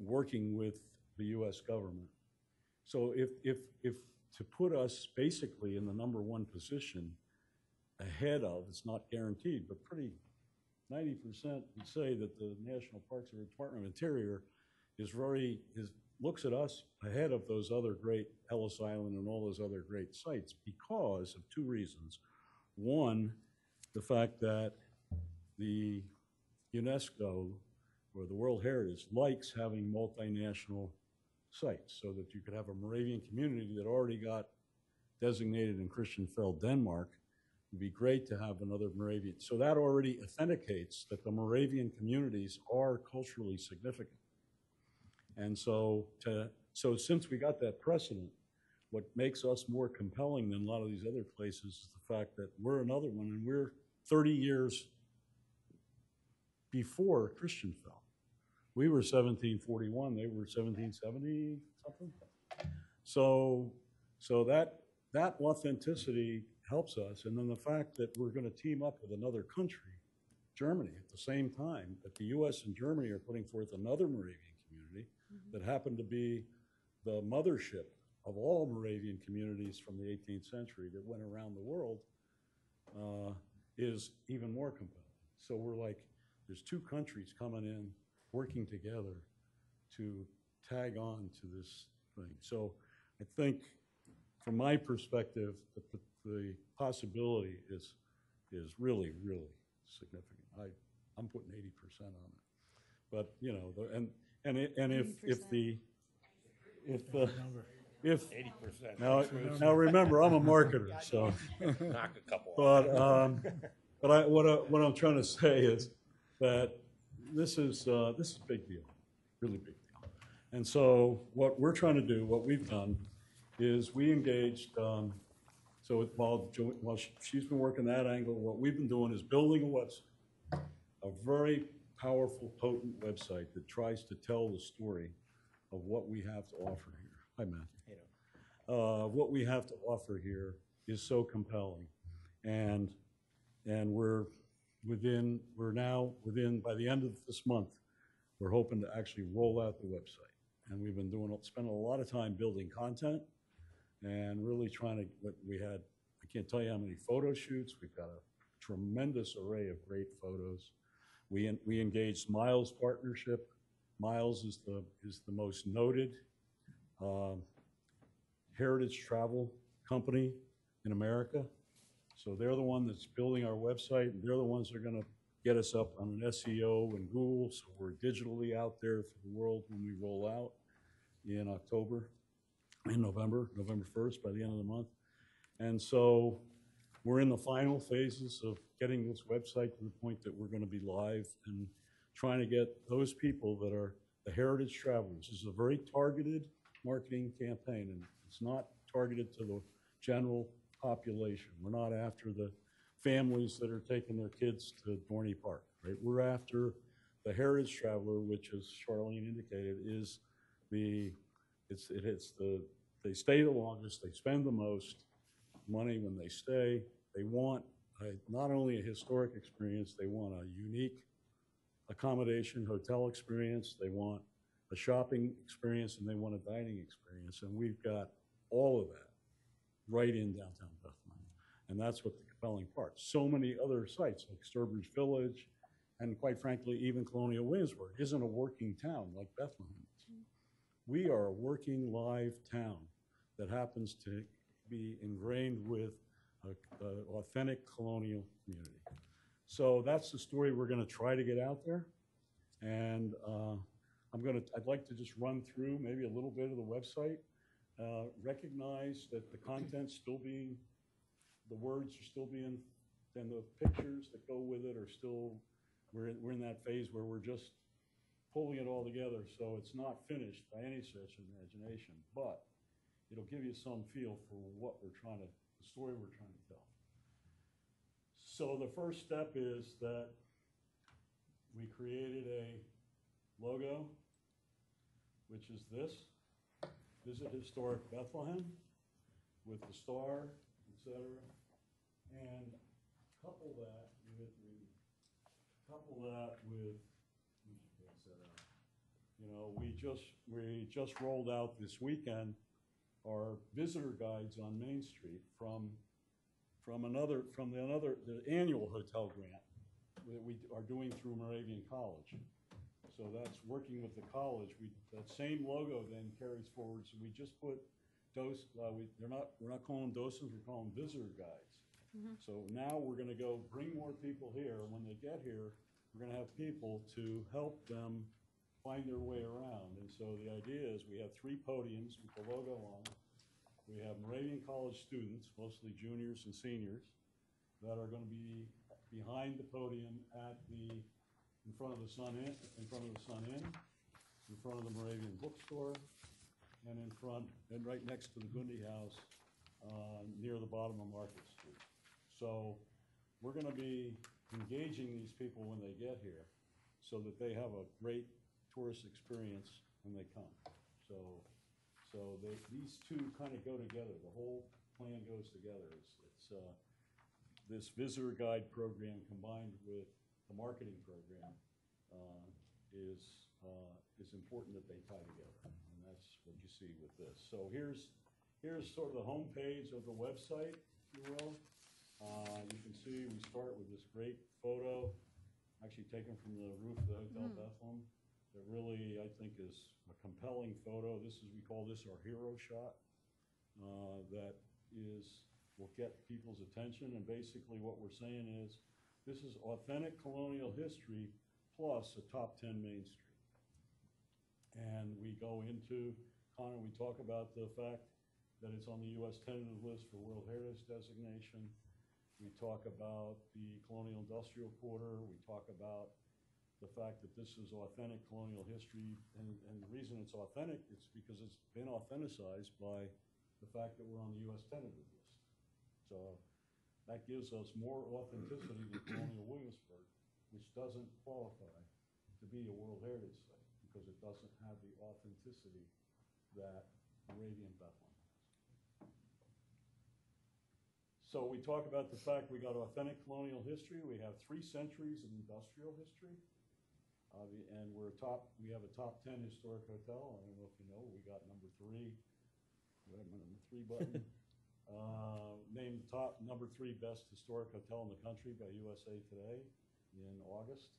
working with the U.S. government. So if to put us basically in the #1 position ahead of, it's not guaranteed, but pretty 90% would say that the National Parks or Department of Interior looks at us ahead of those other great Ellis Island and all those other great sites because of two reasons. One, the fact that the UNESCO or the World Heritage likes having multinational sites so that you could have a Moravian community that already got designated in Christiansfeld, Denmark. It'd be great to have another Moravian. So that already authenticates that the Moravian communities are culturally significant. And so since we got that precedent, what makes us more compelling than a lot of these other places is the fact that we're another one, and we're 30 years before Christiansfeld. We were 1741, they were 1770 something. So that authenticity helps us, and then the fact that we're going to team up with another country, Germany, at the same time that the U.S. and Germany are putting forth another Moravian community that happened to be the mothership of all Moravian communities from the 18th century that went around the world, is even more compelling. So we're like, there's two countries coming in, working together to tag on to this thing. So I think, from my perspective, the possibility is really, really significant. I'm putting 80% on it. But, you know, if 80%. Now remember, I'm a marketer, so. Knock a couple But what I'm trying to say is that this is a big deal, really big deal. And so what we're trying to do, what we've done, is we engaged. So while she's been working that angle, what we've been doing is building a website, a very powerful, potent website that tries to tell the story of what we have to offer here. Hi, Matthew. What we have to offer here is so compelling, and we're now within, by the end of this month, we're hoping to actually roll out the website. And we've been spending a lot of time building content and really trying to, I can't tell you how many photo shoots. We've got a tremendous array of great photos. We engaged Miles Partnership. Miles is the most noted heritage travel company in America. So they're the one that's building our website, and they're the ones that are going to get us up on an SEO and Google, so we're digitally out there for the world when we roll out in November 1st, by the end of the month. And so we're in the final phases of getting this website to the point that we're going to be live and trying to get those people that are the heritage travelers. This is a very targeted marketing campaign, and it's not targeted to the general population. We're not after the families that are taking their kids to Dorney Park, right? We're after the heritage traveler, which, as Charlene indicated, is they stay the longest, they spend the most money when they stay. They want not only a historic experience, they want a unique accommodation, hotel experience, they want a shopping experience, and they want a dining experience. And we've got all of that right in downtown Bethlehem. And that's what the compelling part. So many other sites like Sturbridge Village, and quite frankly, even Colonial Williamsburg isn't a working town like Bethlehem is. We are a working live town that happens to be ingrained with an authentic colonial community. So that's the story we're going to try to get out there. And I'd like to just run through maybe a little bit of the website. Recognize that the content's still being the words are still being, then the pictures that go with it are still, we're in that phase where we're just pulling it all together, so it's not finished by any stretch of imagination, but it'll give you some feel for what we're trying to, the story we're trying to tell. So the first step is that we created a logo, which is this, Visit Historic Bethlehem, with the star, etc. And couple that with, you know, we just rolled out this weekend our visitor guides on Main Street from the annual hotel grant that we are doing through Moravian College. So that's working with the college. That same logo then carries forward. So we just put we're not calling them docents, we're calling them visitor guides. So now we're going to go bring more people here. When they get here, we're going to have people to help them find their way around. And so the idea is we have 3 podiums with the logo on. We have Moravian College students, mostly juniors and seniors, that are going to be behind the podium in front of the Sun Inn, in front of the Moravian bookstore, and and right next to the Gundy House, near the bottom of Market Street. So we're going to be engaging these people when they get here so that they have a great tourist experience when they come. So these two kind of go together. The whole plan goes together. It's this visitor guide program combined with the marketing program is important that they tie together, and that's what you see with this. So here's sort of the home page of the website, if you will. You can see we start with this great photo, actually taken from the roof of the Hotel Bethlehem, that really, I think, is a compelling photo. We call this our hero shot, that will get people's attention, and basically what we're saying is, this is authentic colonial history plus a top 10 Main Street. And we go into, Connor, we talk about the fact that it's on the U.S. tentative list for World Heritage designation. We talk about the colonial industrial quarter. We talk about the fact that this is authentic colonial history. And the reason it's authentic is because it's been authenticized by the fact that we're on the U.S. tentative list. So that gives us more authenticity than Colonial Williamsburg, which doesn't qualify to be a World Heritage Site because it doesn't have the authenticity that Moravian Bethlehem has. So we talk about the fact we got authentic colonial history. We have 3 centuries of industrial history. And we have a top 10 historic hotel. I don't know if you know, we got number 3. We have number 3 button. Named number 3 best historic hotel in the country by USA Today in August.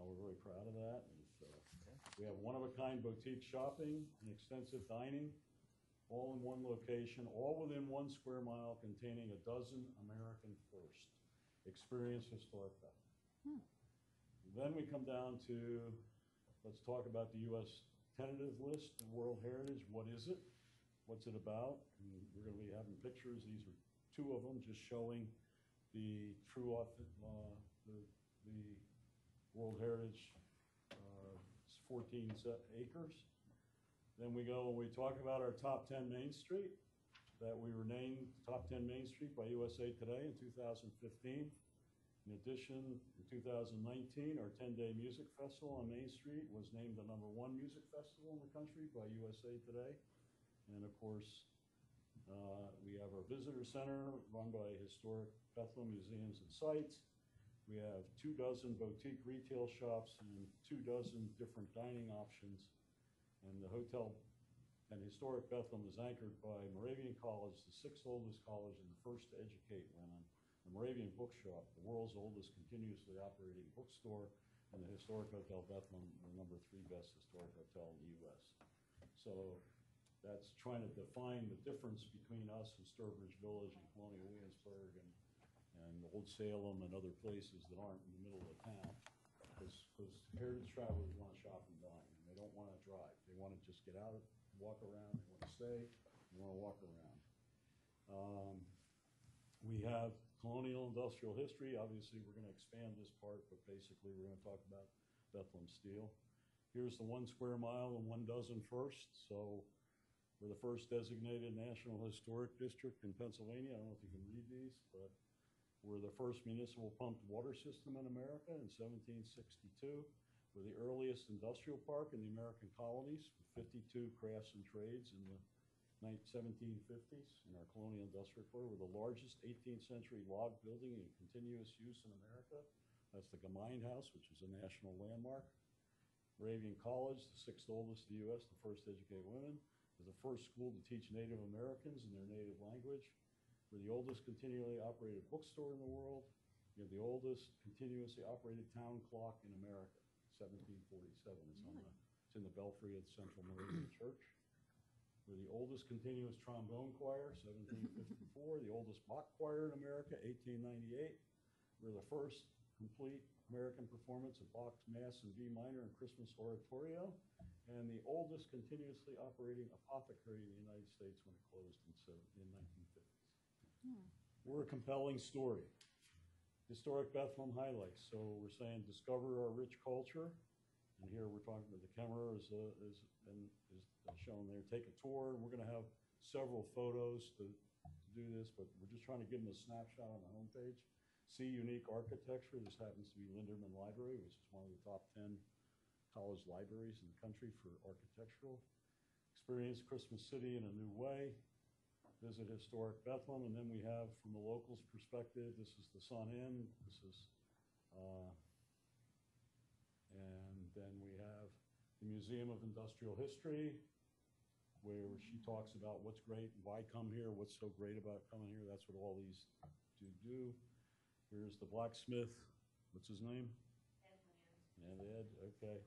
We're very proud of that. And we have one-of-a-kind boutique shopping and extensive dining, all in one location, all within 1 square mile, containing a dozen American first. Experience historic Bethlehem. Then we come down to, let's talk about the U.S. tentative list and World Heritage. What is it? What's it about? And we're going to be having pictures. These are 2 of them, just showing the true the World Heritage 14 acres. Then we go and we talk about our top 10 Main Street, that we were named top 10 Main Street by USA Today in 2015. In addition, in 2019, our 10-day music festival on Main Street was named the #1 music festival in the country by USA Today. And of course, we have our visitor center run by Historic Bethlehem Museums and Sites. We have 24 boutique retail shops and 24 different dining options. And the hotel and Historic Bethlehem is anchored by Moravian College, the 6th oldest college and the first to educate women. The Moravian Bookshop, the world's oldest continuously operating bookstore, and the Historic Hotel Bethlehem, the #3 best historic hotel in the U.S. So that's trying to define the difference between us and Sturbridge Village and Colonial Williamsburg and Old Salem and other places that aren't in the middle of the town. Because heritage travelers want to shop and dine, and they don't want to drive. They want to just get out, walk around, they want to stay, they want to walk around. We have colonial industrial history. Obviously, we're going to expand this part, but basically we're going to talk about Bethlehem Steel. Here's the 1 square mile and 1 dozen first. So we're the first designated National Historic District in Pennsylvania. I don't know if you can read these, but we're the first municipal pumped water system in America in 1762. We're the earliest industrial park in the American colonies, with 52 crafts and trades in the 1750s in our colonial industrial core. We're the largest 18th century log building in continuous use in America. That's the Gemein House, which is a national landmark. Moravian College, the 6th oldest in the U.S., the first to educate women, is the first school to teach Native Americans in their native language. We're the oldest continually operated bookstore in the world. We have the oldest continuously operated town clock in America, 1747. It's in the belfry of the Central Moravian Church. We're the oldest continuous trombone choir, 1754. The oldest Bach choir in America, 1898. We're the first complete American performance of Bach's Mass in B minor and Christmas oratorio, and the oldest continuously operating apothecary in the United States when it closed in 1950s. We're a compelling story. Historic Bethlehem highlights. So we're saying discover our rich culture, and here we're talking about the camera is shown there. Take a tour, and we're going to have several photos to do this, but we're just trying to give them a snapshot on the homepage. See unique architecture. This happens to be Linderman Library, which is one of the top 10 college libraries in the country for architectural. Experience Christmas City in a new way. Visit historic Bethlehem, and then we have, from the locals' perspective, this is the Sun Inn. This is, and then we have the Museum of Industrial History, where she talks about what's great, why come here, what's so great about coming here. That's what all these do. Here's the blacksmith. What's his name? Ed. Ed, okay.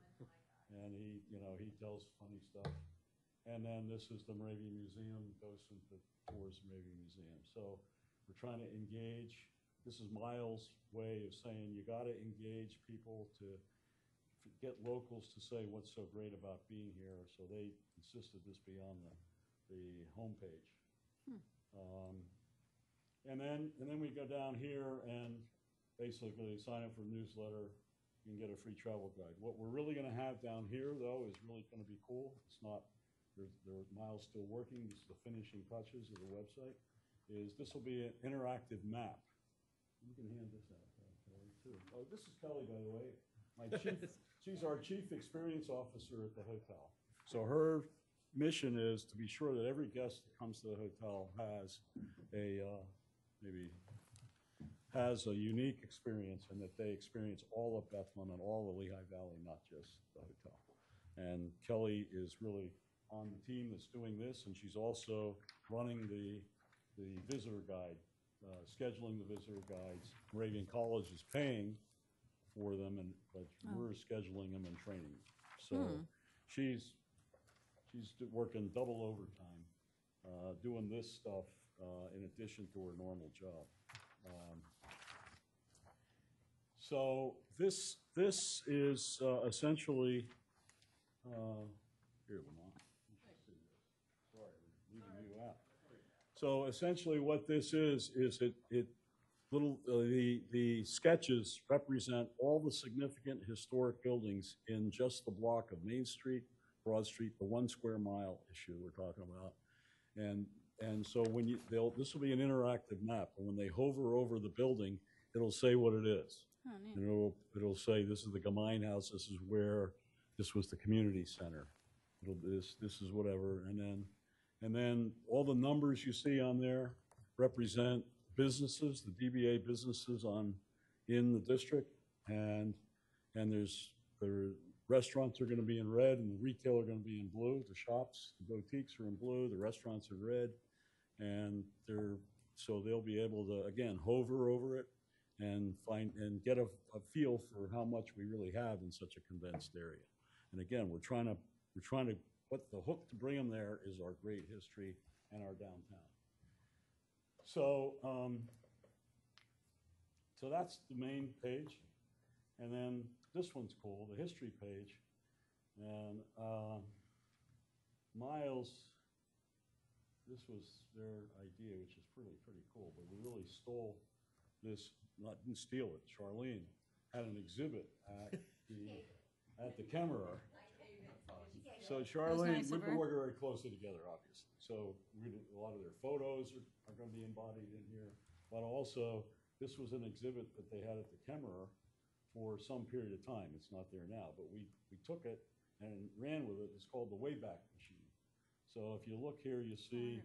And he tells funny stuff. And then this is the Moravian Museum, goes into tours the Moravian Museum. So we're trying to engage. This is Miles' way of saying you got to engage people to get locals to say what's so great about being here. So they insisted this be on the homepage. And then we go down here and basically sign up for a newsletter. You can get a free travel guide. What we're really going to have down here, though, is really going to be cool. It's not, Miles still working. This is the finishing touches of the website. This will be an interactive map. You can hand this out, Kelly, too. Oh, this is Kelly, by the way. She's our chief experience officer at the hotel. So her mission is to be sure that every guest that comes to the hotel has has a unique experience, and that they experience all of Bethlehem and all of Lehigh Valley, not just the hotel. And Kelly is really on the team that's doing this, and she's also running the visitor guide, scheduling the visitor guides. Moravian College is paying for them, but we're scheduling them and training them. So she's working double overtime, doing this stuff in addition to her normal job. So this is essentially here, Lamont. Sorry, we're leaving you out. So essentially, what this is the sketches represent all the significant historic buildings in just the block of Main Street, Broad Street, the 1 square mile issue we're talking about, and so when this will be an interactive map, and when they hover over the building, it'll say what it is. Oh, neat. And it'll say this is the Gemein House. This is where this was the community center. This is whatever, and then all the numbers you see on there represent businesses, the DBA businesses in the district, and the restaurants are going to be in red, and the retail are going to be in blue. The shops, the boutiques are in blue. The restaurants are red, and so they'll be able to again hover over it and get a feel for how much we really have in such a condensed area. And again, we're trying to what the hook to bring them there is our great history and our downtown. So so that's the main page, and then this one's cool, the history page, and Miles this was their idea, which is pretty cool, but we really stole this, didn't steal it. Charlene had an exhibit at the Kemmerer. So Charlene, nice we've of been her. working very closely together, obviously. So a lot of their photos are going to be embodied in here. But also, this was an exhibit that they had at the Kemmerer for some period of time. It's not there now, but we took it and ran with it. It's called the Wayback Machine. So if you look here, you see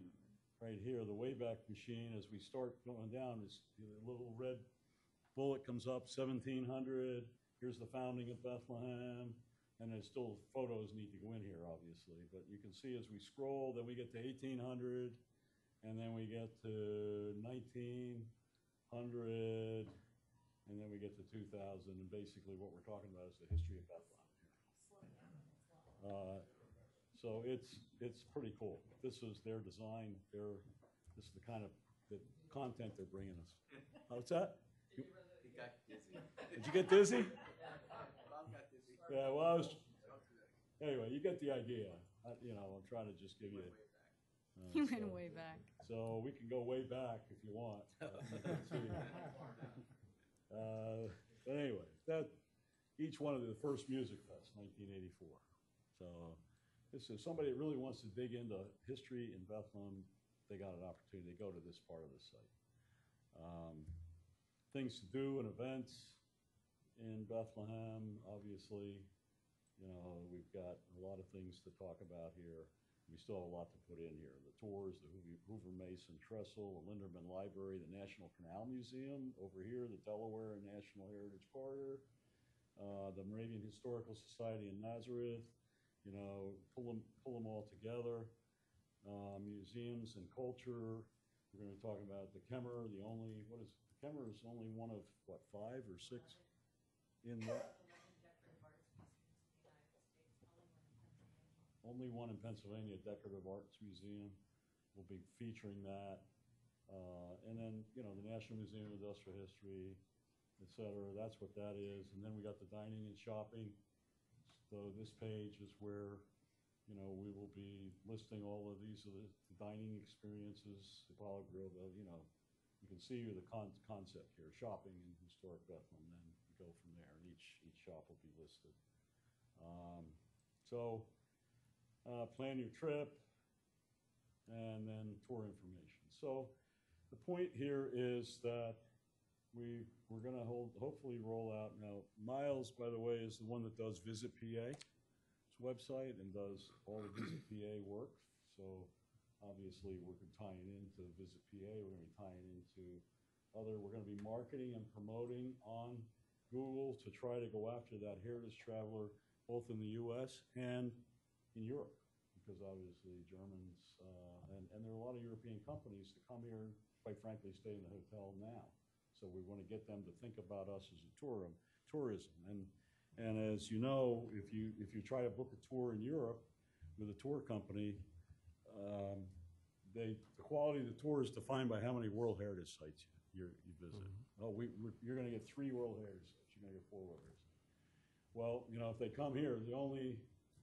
right here, the Wayback Machine, as we start going down, this little red bullet comes up, 1700. Here's the founding of Bethlehem. And there's still photos need to go in here, obviously. But you can see as we scroll, then we get to 1800, and then we get to 1900, and then we get to 2000. And basically what we're talking about is the history of Bethlehem here. So it's pretty cool. This is their design. This is the kind of the content they're bringing us. What's that? He got dizzy. Did you get dizzy? Bob got dizzy. Yeah, well, anyway, you get the idea. I'm trying to just give you. You went way back. So we can go way back if you want. But anyway, each one of the first Music Fest, 1984. So this is somebody that really wants to dig into history in Bethlehem. They got an opportunity to go to this part of the site. Things to do and events in Bethlehem, obviously, we've got a lot of things to talk about here. We still have a lot to put in here. The tours, the Hoover Mason Trestle, the Linderman Library, the National Canal Museum over here, the Delaware National Heritage Corridor, the Moravian Historical Society in Nazareth, pull them all together. Museums and culture. We're going to be talking about the Kemmerer, the Kemmerer is only one of, 5 or 6 in what? Only one in Pennsylvania, Decorative Arts Museum. We'll be featuring that. And then, the National Museum of Industrial History, et cetera. That's what that is. And then we got the dining and shopping. So this page is where, we will be listing all of these are the dining experiences, the Apollo Grill, you can see the concept here, shopping in historic Bethlehem, then go from there, and each shop will be listed. Plan your trip, and then tour information. So the point here is that we're going to hopefully roll out now. Miles, by the way, is the one that does Visit PA's website and does all the Visit PA work. So obviously we're tying into Visit PA. We're going to be tying into we're going to be marketing and promoting on Google to try to go after that heritage traveler, both in the U.S. and in Europe, because obviously Germans, and there are a lot of European companies that come here and quite frankly stay in the hotel now. So we want to get them to think about us as a tourism. And as you know, if you try to book a tour in Europe with a tour company, the quality of the tour is defined by how many World Heritage sites you visit. Mm-hmm. You're going to get 3 World Heritage sites. You're going to get 4 World Heritage sites. Well, if they come here,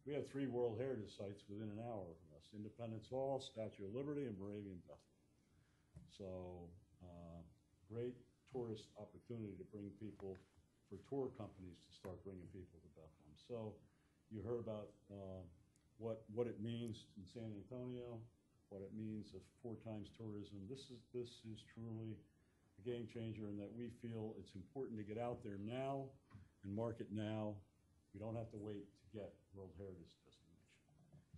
we have 3 World Heritage sites within an hour from us: Independence Hall, Statue of Liberty, and Moravian Bethlehem. So great tourist opportunity to bring people, for tour companies to start bringing people to Bethlehem. So you heard about what it means in San Antonio, what it means of 4 times tourism. This is truly a game changer in that we feel it's important to get out there now and market now. We don't have to wait to get World Heritage destination.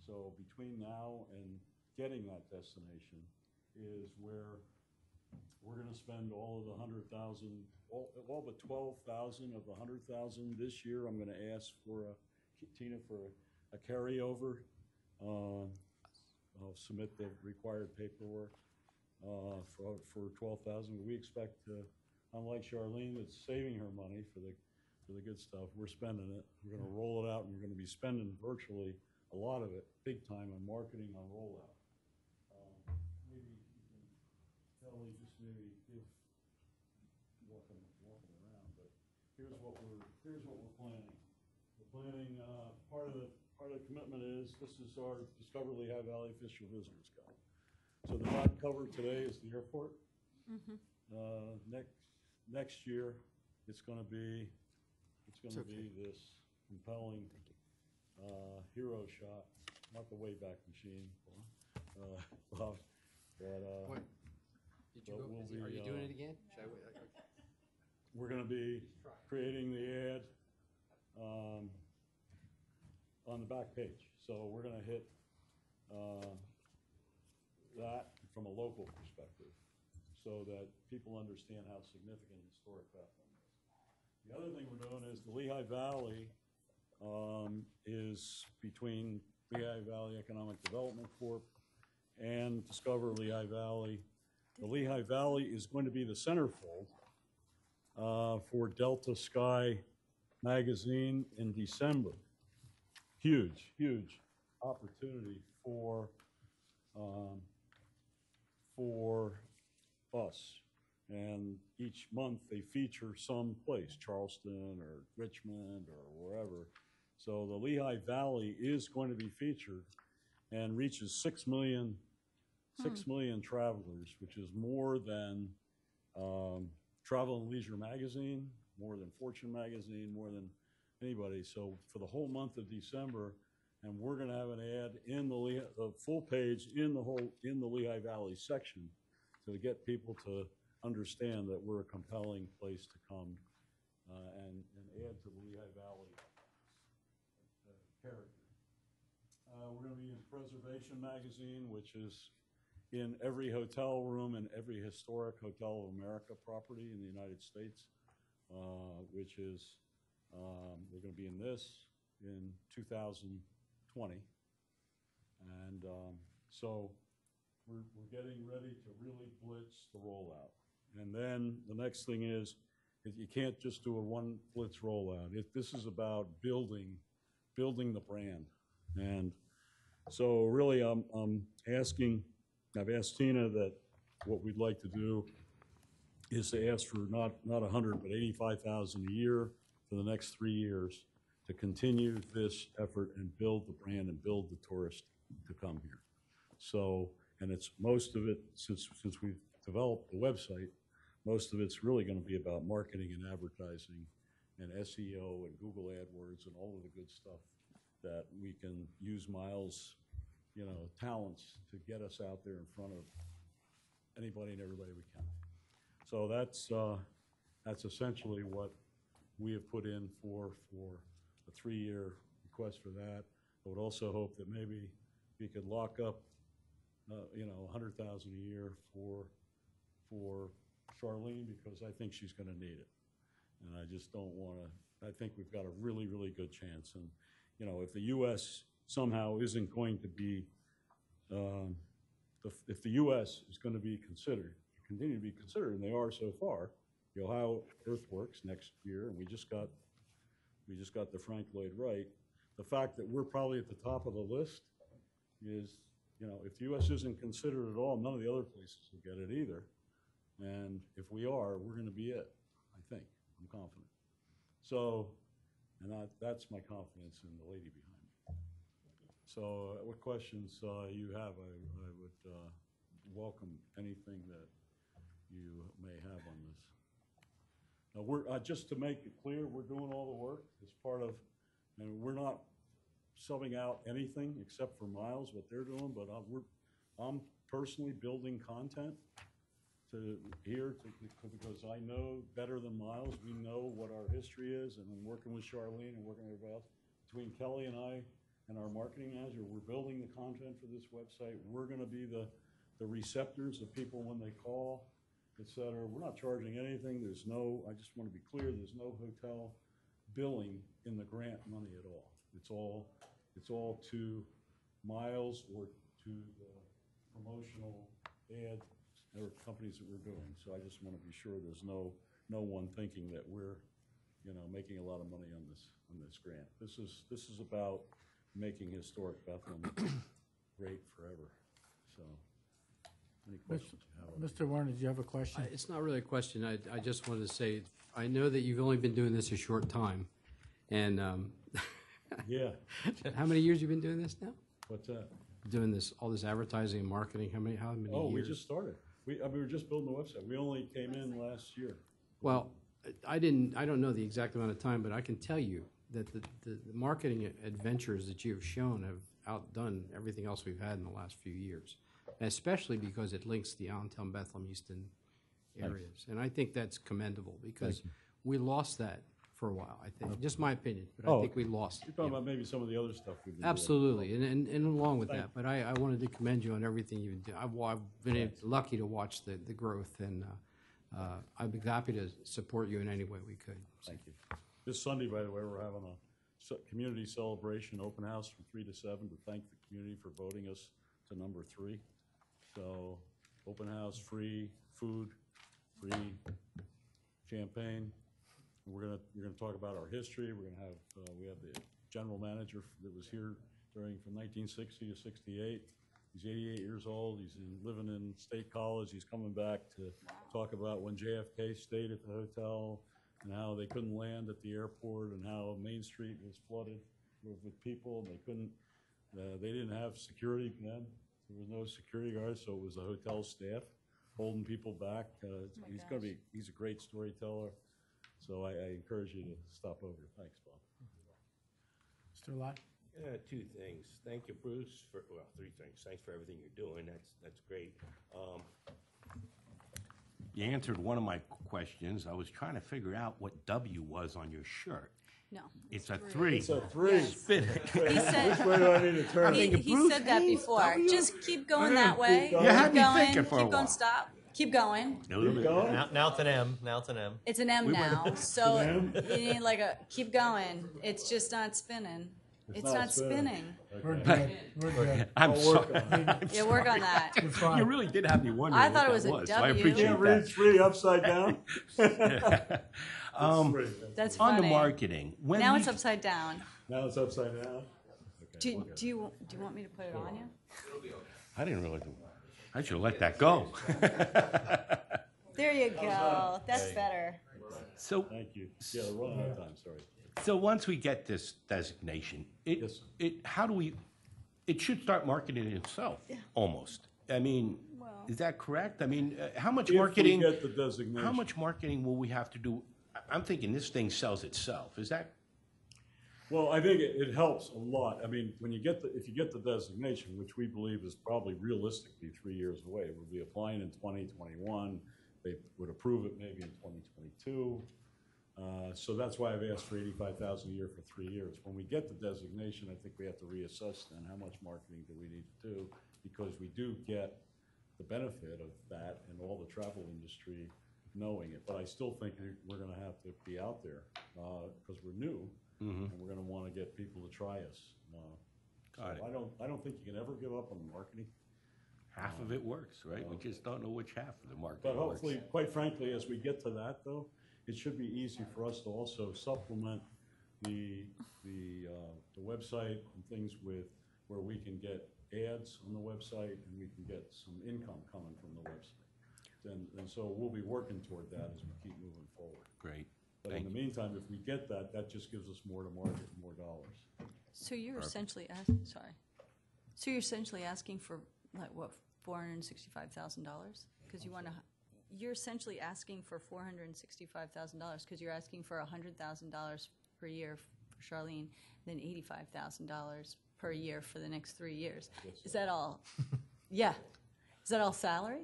So between now and getting that destination is where we're going to spend all of the 100,000, all but 12,000 of the 100,000 this year. I'm going to ask for Tina for a carryover. I'll submit the required paperwork for 12,000. We expect to, unlike Charlene, that's saving her money for the good stuff. We're spending it. We're going to roll it out, and we're going to be spending virtually a lot of it, big time, on marketing, on rollout. Maybe you can tell me, just maybe give walking around, but here's what we're planning. We're planning part of the commitment is this is our Discover Lehigh Valley official visitors guide. So the back cover today is the airport. Next year, it's going to be this compelling hero shot, not the Wayback Machine, Bob, but What? Did you go, are you doing it again? Should I wait? we're going to be creating the ad on the back page. So we're going to hit that from a local perspective so that people understand how significant historic Bethlehem is. The other thing we're doing is the Lehigh Valley is between Lehigh Valley Economic Development Corp. And Discover Lehigh Valley. The Lehigh Valley is going to be the centerfold for Delta Sky magazine in December. Huge, huge opportunity for us. And each month they feature some place, Charleston or Richmond or wherever. So the Lehigh Valley is going to be featured and reaches 6 million travelers, which is more than Travel and Leisure magazine, more than Fortune magazine, more than anybody. So for the whole month of December, and we're going to have an ad in the full page in the Lehigh Valley section to get people to understand that we're a compelling place to come and add to the Lehigh Valley character. We're going to be in Preservation magazine, which is in every hotel room and every historic Hotel of America property in the United States, which is, we're going to be in this in 2020. And so we're getting ready to really blitz the rollout. And then the next thing is you can't just do a one blitz rollout. This is about building the brand. And so really I've asked Tina that what we'd like to do is to ask for not 100, but 85,000 a year for the next 3 years to continue this effort and build the brand and build the tourists to come here. So, and it's most of it, since we've developed the website, most of it's really going to be about marketing and advertising and SEO and Google AdWords and all of the good stuff that we can use Miles' talents to get us out there in front of anybody and everybody we can. So that's essentially what we have put in for a 3-year request for that. I would also hope that maybe we could lock up, 100,000 a year for Charlene, because I think she's going to need it, and I just don't want to. I think we've got a really, really good chance, and if the U.S. somehow isn't going to be, if the U.S. is going to be considered, continue to be considered, and they are so far, the Ohio Earthworks next year, and we just got the Frank Lloyd Wright. The fact that we're probably at the top of the list is, if the U.S. isn't considered at all, none of the other places will get it either. And if we are, we're going to be it, I think. I'm confident. So, and that's my confidence in the lady behind me. So what questions you have, I would welcome anything that you may have on this. Now, we're just to make it clear, we're doing all the work as part of, and we're not subbing out anything except for Miles, what they're doing, but I'm personally building content because I know better than Miles. We know what our history is, and then working with Charlene and working with everybody else, between Kelly and I and our marketing manager, we're building the content for this website. We're going to be the receptors of people when they call, et cetera. We're not charging anything. I just want to be clear, there's no hotel billing in the grant money at all. It's all to Miles or to the promotional ads or companies that we're doing. So I just want to be sure there's no one thinking that we're, making a lot of money on this grant. This is about making historic Bethlehem great forever. So, any questions you have? Mr. Warner, did you have a question? It's not really a question. I just wanted to say, I know that you've only been doing this a short time, and yeah. How many years you been doing this now? What's that? doing this, all this advertising and marketing? How many Oh, we years? just started. We were just building the website. We only came in last year. Well, I don't know the exact amount of time, but I can tell you that the marketing adventures that you have shown have outdone everything else we've had in the last few years, especially because it links the Allentown, Bethlehem, Easton areas. And I think that's commendable because we lost that for a while, I think. Just my opinion, but I think we lost it. You're talking yeah. about maybe some of the other stuff we've been doing. Absolutely, and along with that, but I wanted to commend you on everything you've done. I've been lucky to watch the growth, and I'd be happy to support you in any way we could. Thank you. This Sunday, by the way, we're having a community celebration, open house from 3 to 7 to thank the community for voting us to number 3. So, open house, free food, free champagne. We're gonna talk about our history. We're gonna have we have the general manager that was here from 1960 to 68. He's 88 years old. He's living in State College. He's coming back to talk about when JFK stayed at the hotel and how they couldn't land at the airport and how Main Street was flooded with people. And they didn't have security then. There was no security guards, so it was the hotel staff holding people back. He's a great storyteller. So I encourage you to stop over. Thanks, Bob. Mr. Lott? Two things. Thank you, Bruce, three things. Thanks for everything you're doing. That's great. You answered one of my questions. I was trying to figure out what W was on your shirt. No. It's a 3. It's a 3. Spin it. He said, Which way do I need to turn? he said that before. Just keep going that way. You had me Keep going. thinking for a Keep going. while. Stop. Keep going. Keep going? Now it's an M. Now it's an M. It's an M now. So M? you need like a keep going. It's just not spinning. It's not spinning. We're good. We're good. I'm sorry. Yeah, work on that. We're fine. You really did have me wondering I thought what it that was a So I W. appreciate Can't read that. 3 upside down? That's On funny. the marketing, when Now we- it's upside down. Now it's upside down? Do you want me to put it on you? I didn't really do. I should have let that go. There you go. That's better. So, Thank you. Yeah, we're running out of time, sorry. so once we get this designation, Yes. it should start marketing itself, almost. I mean, is that correct? I mean, how much marketing? If we get the designation. How much marketing will we have to do? I'm thinking this thing sells itself. Is that? Well, I think it helps a lot. I mean, if you get the designation, which we believe is probably realistically 3 years away, we'll be applying in 2021. They would approve it maybe in 2022. So that's why I've asked for $85,000 a year for 3 years. When we get the designation, I think we have to reassess then how much marketing do we need to do, because we do get the benefit of that and all the travel industry knowing it. But I still think we're going to have to be out there because we're new. And we're going to want to get people to try us. Got it. I don't think you can ever give up on the marketing. Half of it works, right? We just don't know which half of the market But works. hopefully, quite frankly, as we get to that, though, it should be easy for us to also supplement the website and things with where we can get ads on the website and we can get some income coming from the website. And so we'll be working toward that as we keep moving forward. Great. But in the meantime, if we get that, that just gives us more to market and more dollars. So you're essentially So you're essentially asking for like what, $465,000? Because you're essentially asking for $465,000 because you're asking for $100,000 per year for Charlene, then $85,000 per year for the next 3 years. Is that all? Yeah. Is that all salary?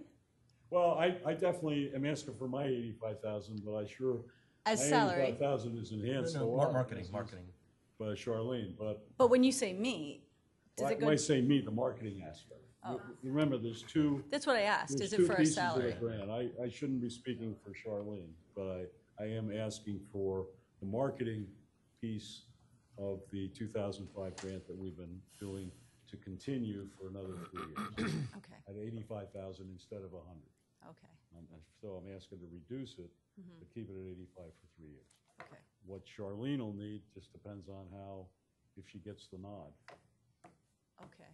Well, I definitely am asking for my $85,000, but I sure. As my salary. $85,000 is enhanced. No, a lot marketing. By Charlene, but But when you say me, does it when go? I say me, the marketing aspect. Oh. Remember, there's two. That's what I asked. There's Is it two for a pieces of salary? the grant. I shouldn't be speaking for Charlene, but I am asking for the marketing piece of the 2005 grant that we've been doing to continue for another 3 years. Okay. At 85,000 instead of 100. Okay. So I'm asking to reduce it, but keep it at 85 for 3 years. Okay. What Charlene will need just depends on if she gets the nod. Okay.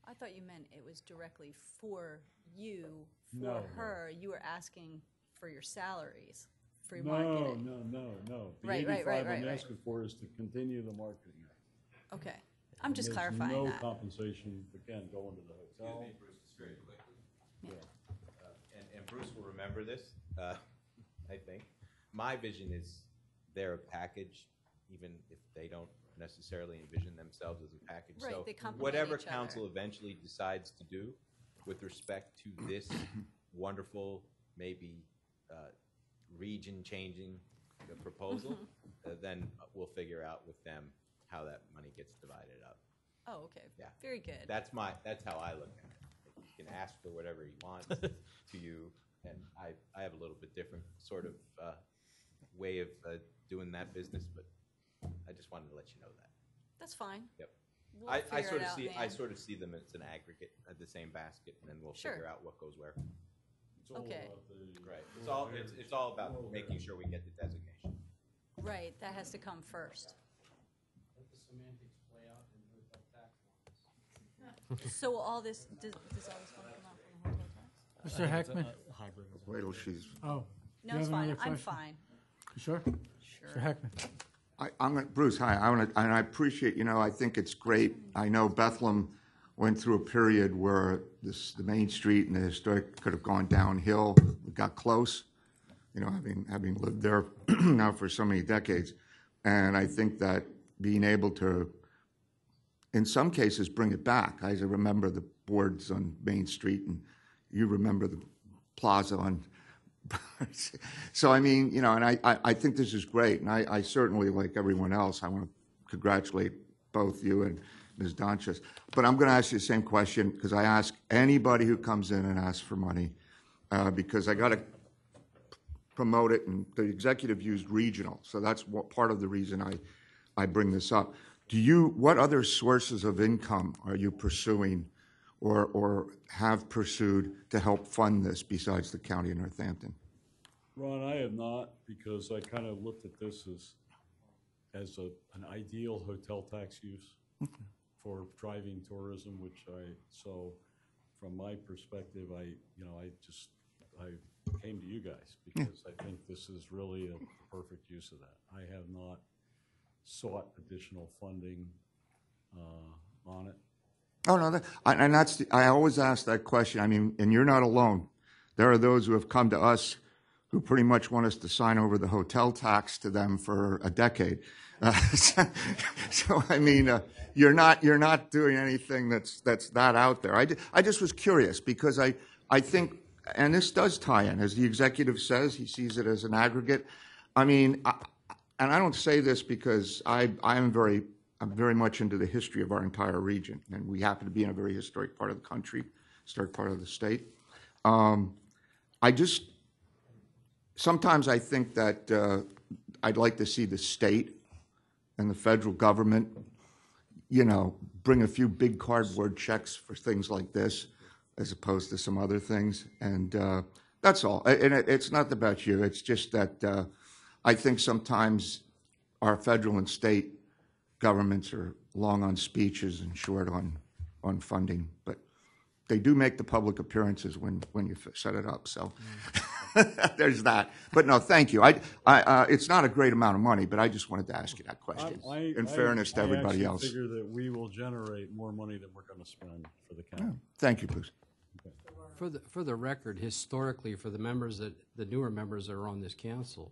I thought you meant it was directly for you, for No. her. You were asking for your salaries, for your No. marketing. The Right, 85 I'm right. asking for is to continue the marketing. Okay. I'm just There's clarifying no that. compensation, again, going to the hotel. Excuse me, Bruce, it's very quickly. Yeah. And Bruce will remember this, I think. My vision is they're a package, even if they don't necessarily envision themselves as a package. Right, So they complement whatever each other. council eventually decides to do with respect to this wonderful, maybe region-changing proposal, then we'll figure out with them how that money gets divided up. Oh, okay. Yeah. Very good. That's how I look at it. Like, you can ask for whatever you want to you, and I have a little bit different sort of way of doing that business, but I just wanted to let you know that. That's fine. Yep. We'll I figure sort it of out, see man. I sort of see them as an aggregate at the same basket, and then we'll Sure. figure out what goes where. It's all Okay. about the- Right. It's all about making sure we get the designation. Right, that has to come first. Let the semantics play out in hotel tax lines. So all this, does all this want to come out from the hotel tax? Mr. Heckman? Wait till she's. Oh. No, you it's have fine. another I'm question? fine. You sure? Sure. Mr. Heckman? I'm gonna, Bruce, hi. And I appreciate, I think it's great. I know Bethlehem went through a period where the Main Street and the historic could have gone downhill. We got close, having lived there now for so many decades. And I think that being able to, in some cases, bring it back. I remember the boards on Main Street, and you remember the plaza on. So, and I think this is great. And I certainly, like everyone else, I want to congratulate both you and Ms. Donchas. But I'm going to ask you the same question, because I ask anybody who comes in and asks for money, because I got to promote it, and the executive used regional. So that's part of the reason I bring this up. What other sources of income are you pursuing or have pursued to help fund this besides the county of Northampton? Ron, I have not, because I kind of looked at this as an ideal hotel tax use for driving tourism, so from my perspective, I came to you guys because I think this is really a perfect use of that. I have not sought additional funding on it. Oh, no, I always ask that question. And you're not alone. There are those who have come to us who pretty much want us to sign over the hotel tax to them for a decade. You're not doing anything that's that out there. I just was curious because I think, and this does tie in, as the executive says, he sees it as an aggregate. And I don't say this because I'm very much into the history of our entire region, and we happen to be in a very historic part of the country, historic part of the state. Sometimes I think that I'd like to see the state and the federal government, bring a few big cardboard checks for things like this, as opposed to some other things. And that's all. And it's not about you. It's just that I think sometimes our federal and state governments are long on speeches and short on funding. But they do make the public appearances when you set it up. So there's that. But no, thank you. It's not a great amount of money, but I just wanted to ask you that question. In fairness to everybody else. I figure that we will generate more money than we're going to spend for the county. Thank you, Bruce. For the record, historically, for the newer members that are on this council,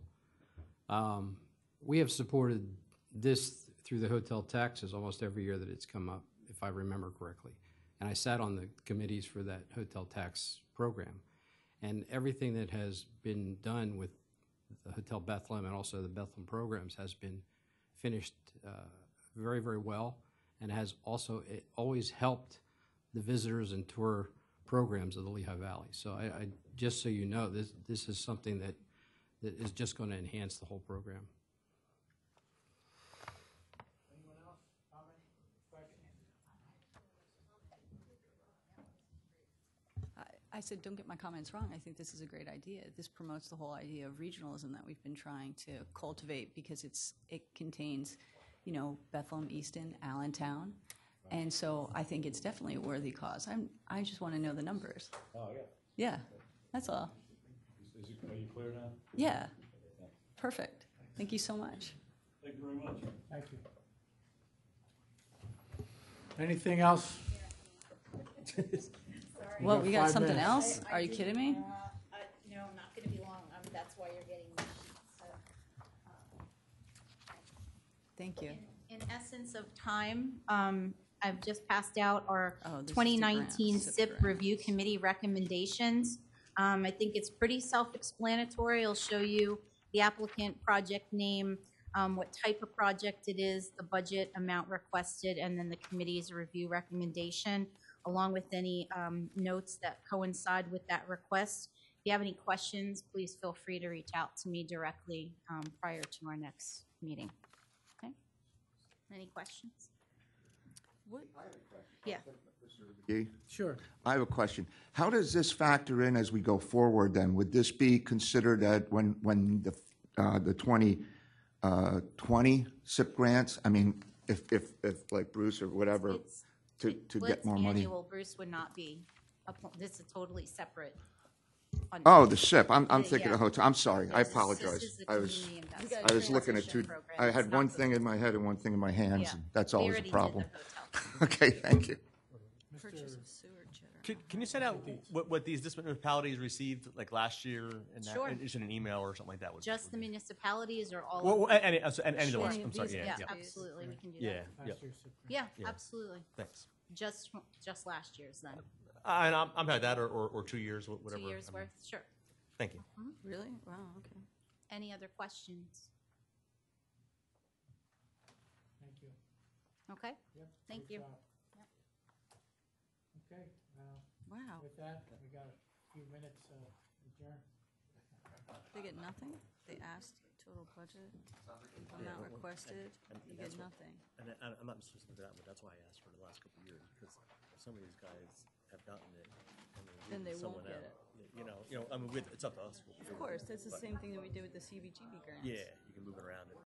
we have supported this through the hotel taxes almost every year that it's come up, if I remember correctly. And I sat on the committees for that hotel tax program. And everything that has been done with the Hotel Bethlehem and also the Bethlehem programs has been finished very, very well, and has also always helped the visitors and tour programs of the Lehigh Valley. So I just so you know, this is something that is just going to enhance the whole program. I said, don't get my comments wrong. I think this is a great idea. This promotes the whole idea of regionalism that we've been trying to cultivate because it contains, Bethlehem, Easton, Allentown. And so I think it's definitely a worthy cause. I just want to know the numbers. Oh, yeah. Yeah, that's all. Are you clear now? Yeah, perfect. Thank you so much. Thank you very much. Thank you. Anything else? What, we got 5 something minutes. else? Are you kidding me? No, I'm not gonna be long. That's why you're getting these sheets. Thank you. In essence of time, I've just passed out our Oh, this is the 2019 grants, SIP SIP Review Committee recommendations. I think it's pretty self-explanatory. It'll show you the applicant, project name, what type of project it is, the budget amount requested, and then the committee's review recommendation, along with any notes that coincide with that request. If you have any questions, please feel free to reach out to me directly prior to our next meeting. Okay? Any questions? What? Yeah. Sure. I have a question. How does this factor in as we go forward then? Would this be considered at when the 2020 SIP grants? I mean, if like Bruce or whatever, It's- to get more money? Annual, Bruce would not be, this is totally separate. funding. Oh, the SIP. I'm thinking Yeah. of hotel. I'm sorry. I This is apologize. the I was community got investment I was looking at transition two. program. I It's had not one the- thing in my head and one thing in my hands, Yeah. and that's We always a already did problem. the hotel. Okay, thank you. Purchase of sewer cheddar. Can you send out what these municipalities received like last year and that, Sure. just in an email or something like that? Just the municipalities or all Well, of them? any of the ones. Any of I'm sorry. these Yeah, Yeah, yeah. absolutely, we can do Yeah, that. yeah. Last year's SIP grant. Yeah, Yeah. absolutely. Thanks. Just last year's then. And I'm happy with that or 2 years, whatever. 2 years I mean, worth, sure. Thank you. Really? Wow, okay. Any other questions? Thank you. Okay, Yep, Thank good you. job. Okay, Wow. with that, we got a few minutes adjourned. They get nothing? They asked total budget, amount requested, you get nothing. And I'm not specific to that, but that's why I asked for the last couple of years, because some of these guys have gotten it, and Then they someone won't get else. You know, I mean, it's up to us. Of course, that's the same thing that we did with the CBGB grants. Yeah, you can move it around.